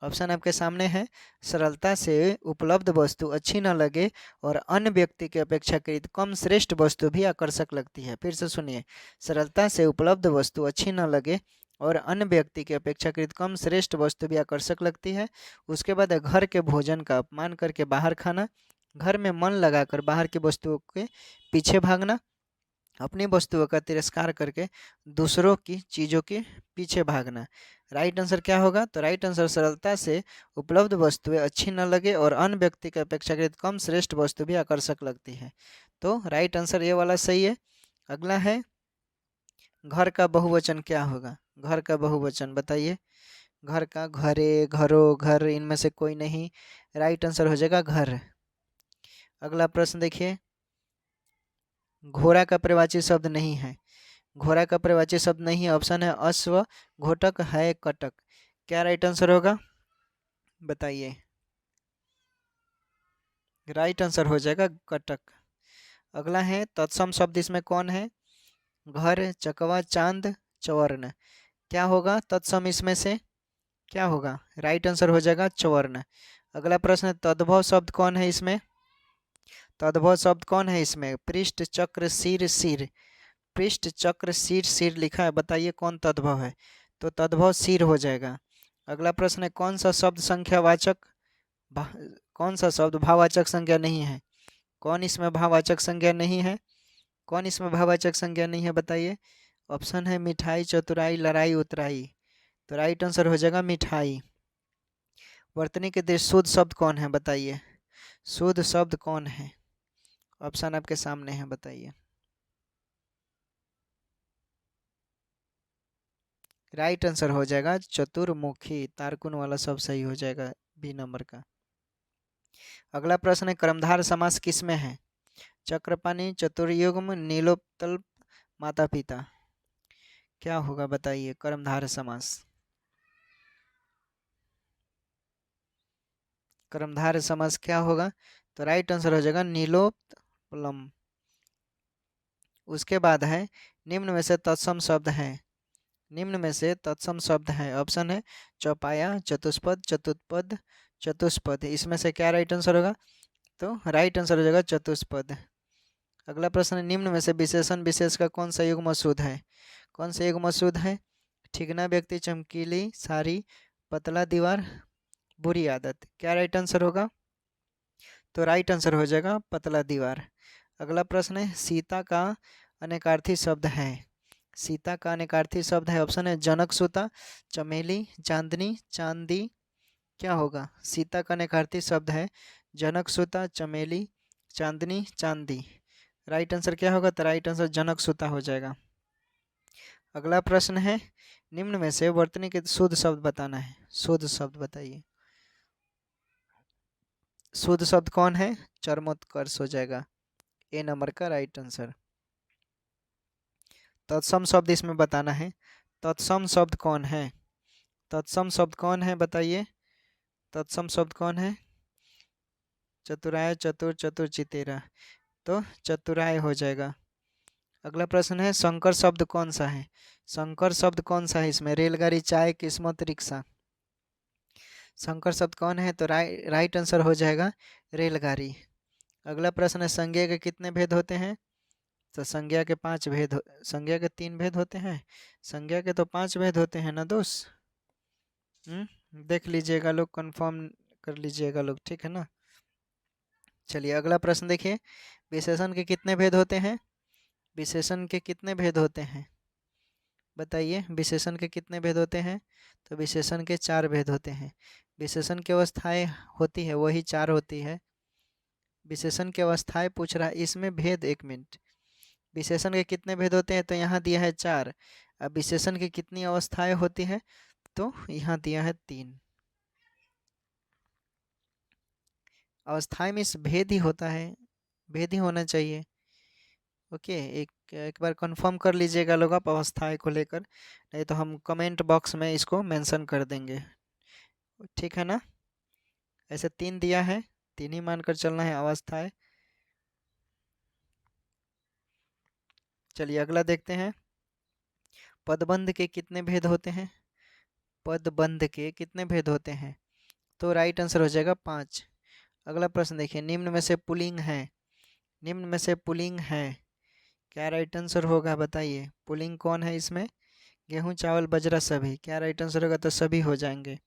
A: ऑप्शन आपके सामने है, सरलता से उपलब्ध वस्तु अच्छी न लगे और अन्य व्यक्ति के अपेक्षाकृत कम श्रेष्ठ वस्तु भी आकर्षक लगती है। फिर से सुनिए, सरलता से उपलब्ध वस्तु अच्छी न लगे और अन्य व्यक्ति के अपेक्षाकृत कम श्रेष्ठ वस्तु भी आकर्षक लगती है। उसके बाद है, घर के भोजन का अपमान करके बाहर खाना, घर में मन लगाकर बाहर की वस्तुओं के पीछे भागना, अपनी वस्तुओं का तिरस्कार करके दूसरों की चीज़ों के पीछे भागना। राइट आंसर क्या होगा? तो राइट आंसर सरलता से उपलब्ध वस्तुएं अच्छी न लगे और अन्य व्यक्ति की अपेक्षाकृत कम श्रेष्ठ वस्तु भी आकर्षक लगती है। तो राइट आंसर ये वाला सही है। अगला है, घर का बहुवचन क्या होगा? घर का बहुवचन बताइए। घर का, घरे, घरों, घर, इनमें से कोई नहीं। राइट आंसर हो जाएगा घर। अगला प्रश्न देखिए, घोड़ा का प्रवाची शब्द नहीं है। घोड़ा का प्रवाची शब्द नहीं है, ऑप्शन है अश्व, घोटक, है, कटक। क्या राइट आंसर होगा? बताइए। राइट आंसर हो जाएगा कटक। अगला है, तत्सम शब्द इसमें कौन है? घर, चकवा, चांद, चवर्ण। क्या होगा तत्सम इसमें से? क्या होगा? राइट आंसर हो जाएगा चवर्ण। अगला प्रश्न, तद्भव शब्द कौन है इसमें? तद्भव शब्द कौन है इसमें? पृष्ठ, चक्र, सिर, सिर। पृष्ठ, चक्र, सिर, सिर लिखा है, बताइए कौन तद्भव है? तो तद्भव सिर हो जाएगा। अगला प्रश्न है कौन सा शब्द संख्यावाचक कौन सा शब्द भाववाचक संज्ञा नहीं है? कौन इसमें भाववाचक संज्ञा नहीं है? कौन इसमें भाववाचक संज्ञा नहीं है बताइए? ऑप्शन है मिठाई, चतुराई, लड़ाई, उतराई। तो राइट आंसर हो जाएगा मिठाई। वर्तनी के देश शुद्ध शब्द कौन है बताइए? शुद्ध शब्द कौन है? ऑप्शन आपके सामने है, बताइए। राइट आंसर हो जाएगा चतुर्मुखी। तारकुन वाला सब सही हो जाएगा बी नंबर का। अगला प्रश्न है कर्मधार समास किसमें है? चक्रपाणी, चतुर्युग्म, नीलोत्पल, माता पिता। क्या होगा बताइए कर्मधार समास? कर्मधार समास क्या होगा? तो राइट आंसर हो जाएगा नीलोत्पलम। उसके बाद है निम्न में से तत्सम शब्द है। निम्न में से तत्सम शब्द है। ऑप्शन है चौपाया, चतुष्पद, चतुष्पद, चतुष्पद। इसमें से क्या राइट आंसर होगा? तो राइट आंसर हो जाएगा चतुष्पद। अगला प्रश्न है निम्न में से विशेषण विशेष का कौन सा युग्म शुद्ध है? कौन सा युग्म शुद्ध है? ठिकना व्यक्ति, चमकीली साड़ी, पतला दीवार, बुरी आदत। क्या राइट आंसर होगा? तो राइट आंसर हो जाएगा पतला दीवार। अगला प्रश्न है सीता का अनेकार्थी शब्द है। सीता का अनेकार्थी शब्द है। ऑप्शन है जनक सूता, चमेली, चांदनी, चांदी। क्या होगा? सीता का अनेकार्थी शब्द है जनक सूता, चमेली, चांदनी, चांदी। राइट आंसर क्या होगा? तो राइट आंसर जनक सूता हो जाएगा। अगला प्रश्न है निम्न में से वर्तनी के शुद्ध शब्द बताना है। शुद्ध शब्द बताइए। शुद्ध शब्द कौन है? चरमोत्कर्ष हो जाएगा ए नंबर का राइट आंसर। तत्सम शब्द इसमें बताना है। तत्सम शब्द कौन है? तत्सम शब्द कौन है बताइए? तत्सम शब्द कौन है? चतुराय, चतुर, चतुर चितेरा। तो चतुराय हो जाएगा। अगला प्रश्न है संकर शब्द कौन सा है? संकर शब्द कौन सा है इसमें? रेलगाड़ी, चाय, किस्मत, रिक्शा। संकर शब्द कौन है? तो राइट आंसर हो जाएगा रेलगाड़ी। अगला प्रश्न है संज्ञा के कितने भेद होते हैं? तो संज्ञा के 5 भेद संज्ञा के 3 भेद होते हैं। संज्ञा के तो 5 भेद होते हैं ना दोस्त। देख लीजिएगा लोग, कंफर्म कर लीजिएगा लोग, ठीक है ना। चलिए अगला प्रश्न देखिए विशेषण के कितने भेद होते हैं? विशेषण के कितने भेद होते हैं बताइए? विशेषण के कितने भेद होते हैं? तो विशेषण के 4 भेद होते हैं। विशेषण की अवस्थाएं होती है वही 4 होती है। विशेषण की अवस्थाएं पूछ रहा है, इसमें भेद, एक मिनट, विशेषण के कितने भेद होते हैं? तो यहाँ दिया है 4। अब विशेषण की कितनी अवस्थाएं होती है? तो यहाँ दिया है 3 अवस्थाएं में। इस भेद ही होता है, भेद ही होना चाहिए। ओके, एक बार कंफर्म कर लीजिएगा लोग आप अवस्थाएं को लेकर, नहीं तो हम कमेंट बॉक्स में इसको मेंशन कर देंगे, ठीक है ना। ऐसे 3 दिया है, 3 ही मानकर चलना है अवस्थाएं। चलिए अगला देखते हैं पदबंध के कितने भेद होते हैं? पदबंध के कितने भेद होते हैं? तो राइट आंसर हो जाएगा 5। अगला प्रश्न देखिए निम्न में से पुल्लिंग है। निम्न में से पुल्लिंग है, क्या राइट आंसर होगा बताइए? पुल्लिंग कौन है इसमें? गेहूं, चावल, बजरा, सभी। क्या राइट आंसर होगा? तो सभी हो जाएंगे।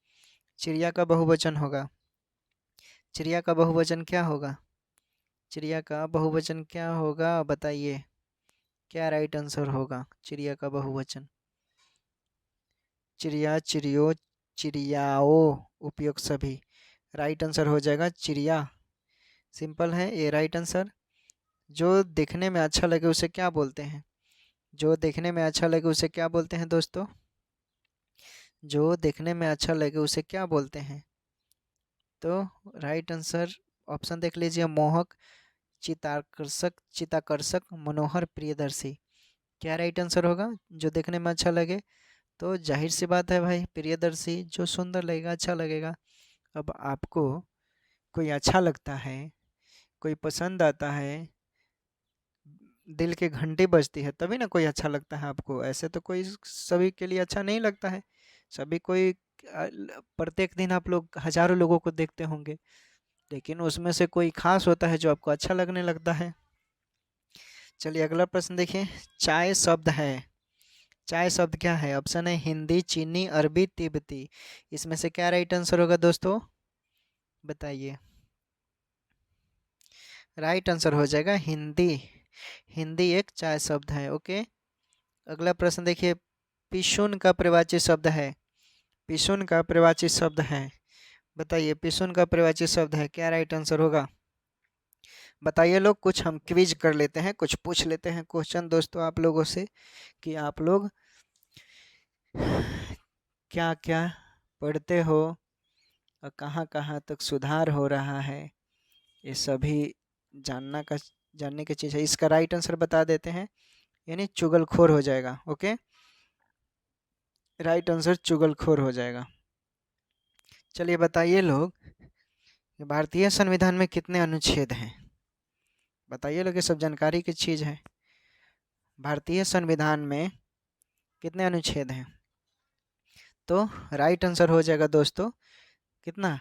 A: चिड़िया का बहुवचन होगा। चिड़िया का बहुवचन क्या होगा? चिड़िया का बहुवचन क्या होगा बताइए? क्या राइट आंसर होगा चिड़िया का बहुवचन? चिड़िया, चिड़ियों, चिड़ियाओ, उपयोग सभी। राइट आंसर हो जाएगा चिड़िया। सिंपल है ये राइट आंसर। जो देखने में अच्छा लगे उसे क्या बोलते हैं? जो देखने में अच्छा लगे उसे क्या बोलते हैं दोस्तों? जो देखने में अच्छा लगे उसे क्या बोलते हैं? तो राइट आंसर ऑप्शन देख लीजिए मोहक, चिताकर्षक, चिताकर्षक, मनोहर, प्रियदर्शी। क्या राइट आंसर होगा? जो देखने में अच्छा लगे, तो जाहिर सी बात है भाई प्रियदर्शी, जो सुंदर लगेगा, अच्छा लगेगा। अब आपको कोई अच्छा लगता है, कोई पसंद आता है, दिल की घंटी बजती है तभी ना कोई अच्छा लगता है आपको। ऐसे तो कोई सभी के लिए अच्छा नहीं लगता है। सभी कोई प्रत्येक दिन आप लोग हजारों लोगों को देखते होंगे, लेकिन उसमें से कोई खास होता है जो आपको अच्छा लगने लगता है। चलिए अगला प्रश्न देखिए चाय शब्द है। चाय शब्द क्या है? ऑप्शन है हिंदी, चीनी, अरबी, तिब्बती। इसमें से क्या राइट आंसर होगा दोस्तों, बताइए। राइट आंसर हो जाएगा हिंदी। हिंदी एक चाय शब्द है। ओके, अगला प्रश्न देखिए। पिशुन का प्रवाची शब्द है, पिशुन का प्रवाची शब्द है, बताइए पिशुन का प्रवाची शब्द है, क्या राइट आंसर होगा? बताइए लोग, कुछ हम क्विज कर लेते हैं, कुछ पूछ लेते हैं क्वेश्चन दोस्तों आप लोगों से कि आप लोग क्या क्या पढ़ते हो और कहाँ कहाँ तक सुधार हो रहा है, ये सभी जानने की चीज़ है। इसका राइट आंसर बता देते हैं, यानी चुगलखोर हो जाएगा। ओके, राइट आंसर चुगलखोर हो जाएगा। चलिए बताइए लोग, भारतीय संविधान में कितने अनुच्छेद हैं? बताइए लोग, ये सब जानकारी की चीज़ है। भारतीय संविधान में कितने अनुच्छेद हैं? तो राइट आंसर हो जाएगा दोस्तों कितना?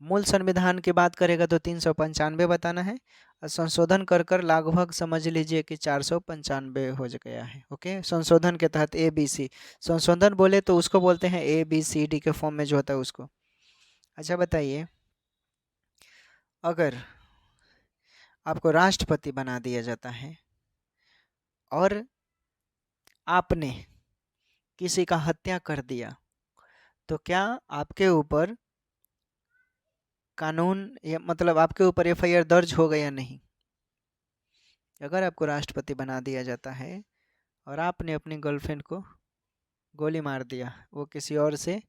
A: मूल संविधान की बात करेगा तो 395 बताना है, और संशोधन कर कर लगभग समझ लीजिए कि 495 हो गया है। ओके, संशोधन के तहत ABC, संशोधन बोले तो उसको बोलते हैं ABCD के फॉर्म में जो होता है उसको। अच्छा बताइए, अगर आपको राष्ट्रपति बना दिया जाता है और आपने किसी का हत्या कर दिया, तो क्या आपके ऊपर कानून या मतलब आपके ऊपर FIR दर्ज होगा या नहीं? अगर आपको राष्ट्रपति बना दिया जाता है और आपने अपनी गर्लफ्रेंड को गोली मार दिया, वो किसी और से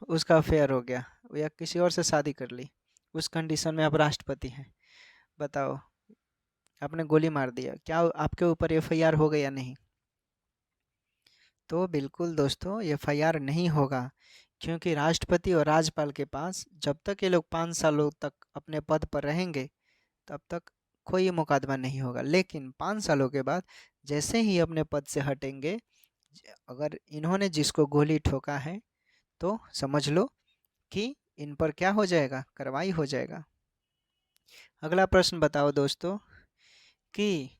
A: उसका अफेयर हो गया या किसी और से शादी कर ली, उस कंडीशन में आप राष्ट्रपति हैं, बताओ, आपने गोली मार दिया, क्या आपके ऊपर FIR होगा या नहीं? तो बिल्कुल दोस्तों FIR नहीं होगा, क्योंकि राष्ट्रपति और राज्यपाल के पास जब तक ये लोग 5 सालों तक अपने पद पर रहेंगे तब तक कोई मुकदमा नहीं होगा। लेकिन 5 सालों के बाद जैसे ही अपने पद से हटेंगे, अगर इन्होंने जिसको गोली ठोका है तो समझ लो कि इन पर क्या हो जाएगा, कार्रवाई हो जाएगा। अगला प्रश्न बताओ दोस्तों कि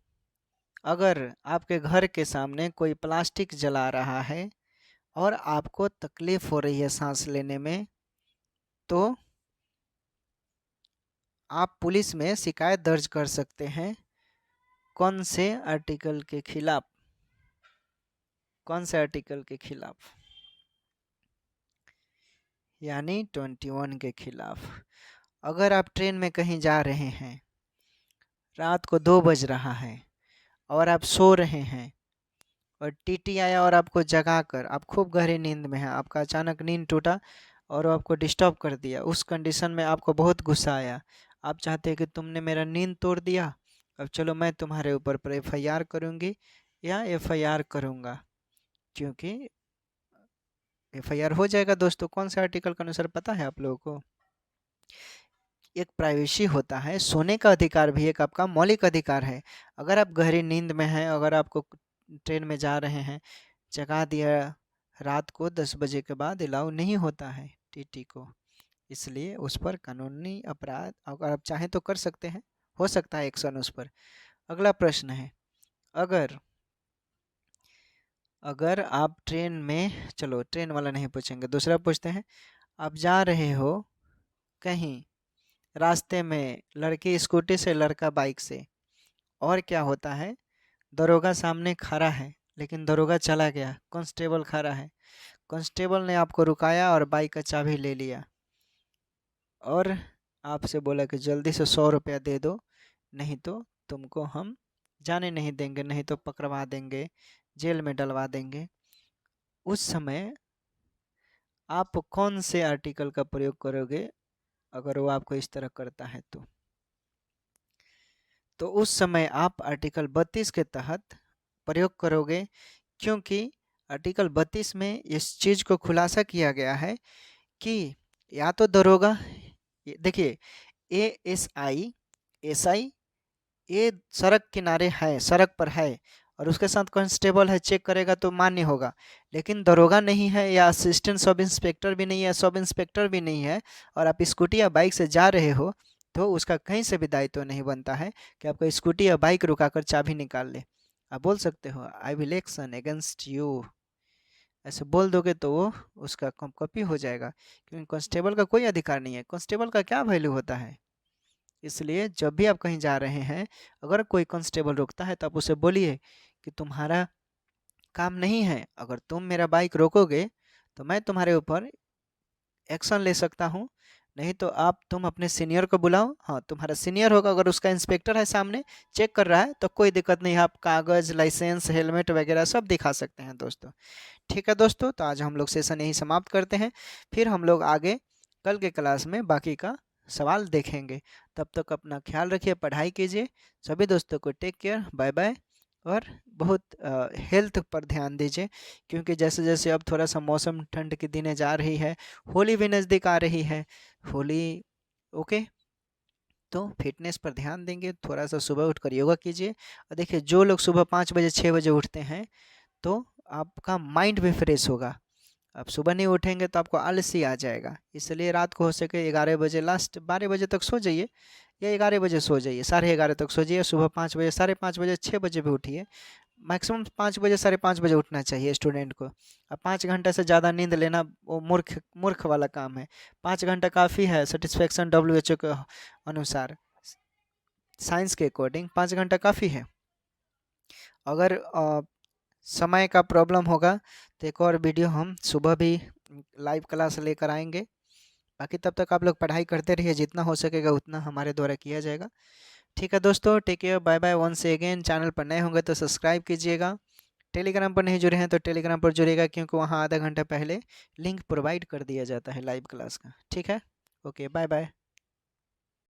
A: अगर आपके घर के सामने कोई प्लास्टिक जला रहा है और आपको तकलीफ हो रही है सांस लेने में, तो आप पुलिस में शिकायत दर्ज कर सकते हैं कौन से आर्टिकल के खिलाफ? कौन से आर्टिकल के खिलाफ? यानी 21 के खिलाफ। अगर आप ट्रेन में कहीं जा रहे हैं, रात को 2 बज रहा है और आप सो रहे हैं और TT आया और आपको जगा कर, आप खूब गहरी नींद में हैं, आपका अचानक नींद टूटा और वो आपको डिस्टर्ब कर दिया, उस कंडीशन में आपको बहुत गुस्सा आया, आप चाहते हैं कि तुमने मेरा नींद तोड़ दिया, अब चलो मैं तुम्हारे ऊपर पर FIR करूँगी या FIR करूँगा, क्योंकि FIR हो जाएगा दोस्तों। कौन से आर्टिकल के अनुसार पता है आप लोगों को? एक प्राइवेसी होता है, सोने का अधिकार भी एक आपका मौलिक अधिकार है। अगर आप गहरी नींद में हैं, अगर आपको ट्रेन में जा रहे हैं, जगा दिया रात को 10 बजे के बाद अलाउ नहीं होता है TT को, इसलिए उस पर कानूनी अपराध अगर आप चाहें तो कर सकते हैं, हो सकता है एक्शन उस पर। अगला प्रश्न है, अगर अगर आप ट्रेन में, चलो ट्रेन वाला नहीं पूछेंगे, दूसरा पूछते हैं। आप जा रहे हो कहीं, रास्ते में लड़की स्कूटी से, लड़का बाइक से, और क्या होता है, दरोगा सामने खड़ा है लेकिन दरोगा चला गया, कांस्टेबल खड़ा है, कांस्टेबल ने आपको रुकाया और बाइक का चाबी ले लिया और आपसे बोला कि जल्दी से 100 रुपया दे दो, नहीं तो तुमको हम जाने नहीं देंगे, नहीं तो पकड़वा देंगे, जेल में डलवा देंगे। उस समय आप कौन से आर्टिकल का प्रयोग करोगे अगर वो आपको इस तरह करता है तो उस समय आप आर्टिकल 32 के तहत प्रयोग करोगे, क्योंकि आर्टिकल 32 में इस चीज़ को खुलासा किया गया है कि या तो दरोगा, देखिए ASI SI ये सड़क किनारे है, सड़क पर है और उसके साथ कांस्टेबल है, चेक करेगा तो मान्य होगा, लेकिन दरोगा नहीं है या असिस्टेंट सब इंस्पेक्टर भी नहीं है, सब इंस्पेक्टर भी नहीं है और आप स्कूटी या बाइक से जा रहे हो, तो उसका कहीं से भी दायित्व नहीं बनता है कि आपका स्कूटी या बाइक रुका कर चाबी निकाल ले। आप बोल सकते हो I will action against you, ऐसे बोल दोगे तो वो उसका कॉपी हो जाएगा, क्योंकि कांस्टेबल का कोई अधिकार नहीं है। कांस्टेबल का क्या वैल्यू होता है? इसलिए जब भी आप कहीं जा रहे हैं, अगर कोई कांस्टेबल रोकता है तो आप उसे बोलिए कि तुम्हारा काम नहीं है, अगर तुम मेरा बाइक रोकोगे तो मैं तुम्हारे ऊपर एक्शन ले सकता हूँ, नहीं तो तुम अपने सीनियर को बुलाओ। हाँ, तुम्हारा सीनियर होगा, अगर उसका इंस्पेक्टर है सामने चेक कर रहा है तो कोई दिक्कत नहीं है, आप कागज़, लाइसेंस, हेलमेट वगैरह सब दिखा सकते हैं दोस्तों। ठीक है दोस्तों, तो आज हम लोग सेशन यहीं समाप्त करते हैं, फिर हम लोग आगे कल के क्लास में बाकी का सवाल देखेंगे। तब तक अपना ख्याल रखिए, पढ़ाई कीजिए। सभी दोस्तों को टेक केयर, बाय बाय। और बहुत हेल्थ पर ध्यान दीजिए, क्योंकि जैसे जैसे अब थोड़ा सा मौसम ठंड की दिनें जा रही है, होली भी नज़दीक आ रही है। होली, ओके, तो फिटनेस पर ध्यान देंगे, थोड़ा सा सुबह उठकर योगा कीजिए। और देखिए, जो लोग सुबह 5 बजे 6 बजे उठते हैं तो आपका माइंड भी फ्रेश होगा। आप सुबह नहीं उठेंगे तो आपको आलसी आ जाएगा, इसलिए रात को हो सके 11 बजे, लास्ट 12 बजे तक सो जाइए, या 11 बजे सो जाइए, 11:30 तक सो जाइए। सुबह 5 बजे, 5:30 बजे, 6 बजे भी उठिए। मैक्सिमम 5 बजे, 5:30 बजे उठना चाहिए स्टूडेंट को। अब 5 घंटे से ज़्यादा नींद लेना वो मूर्ख मूर्ख वाला काम है। 5 घंटा काफ़ी है सेटिस्फेक्शन WHO के अनुसार, साइंस के अकॉर्डिंग 5 घंटा काफ़ी है। अगर समय का प्रॉब्लम होगा तो एक और वीडियो हम सुबह भी लाइव क्लास लेकर आएंगे। बाकी तब तक आप लोग पढ़ाई करते रहिए, जितना हो सकेगा उतना हमारे द्वारा किया जाएगा। ठीक है दोस्तों, take care, bye bye once again. Channel पर नए होंगे तो सब्सक्राइब कीजिएगा। टेलीग्राम पर नहीं जुड़े हैं तो टेलीग्राम पर जुड़िएगा, क्योंकि वहाँ आधा घंटा पहले लिंक प्रोवाइड कर दिया जाता है लाइव क्लास का। ठीक है, ओके, बाय बाय।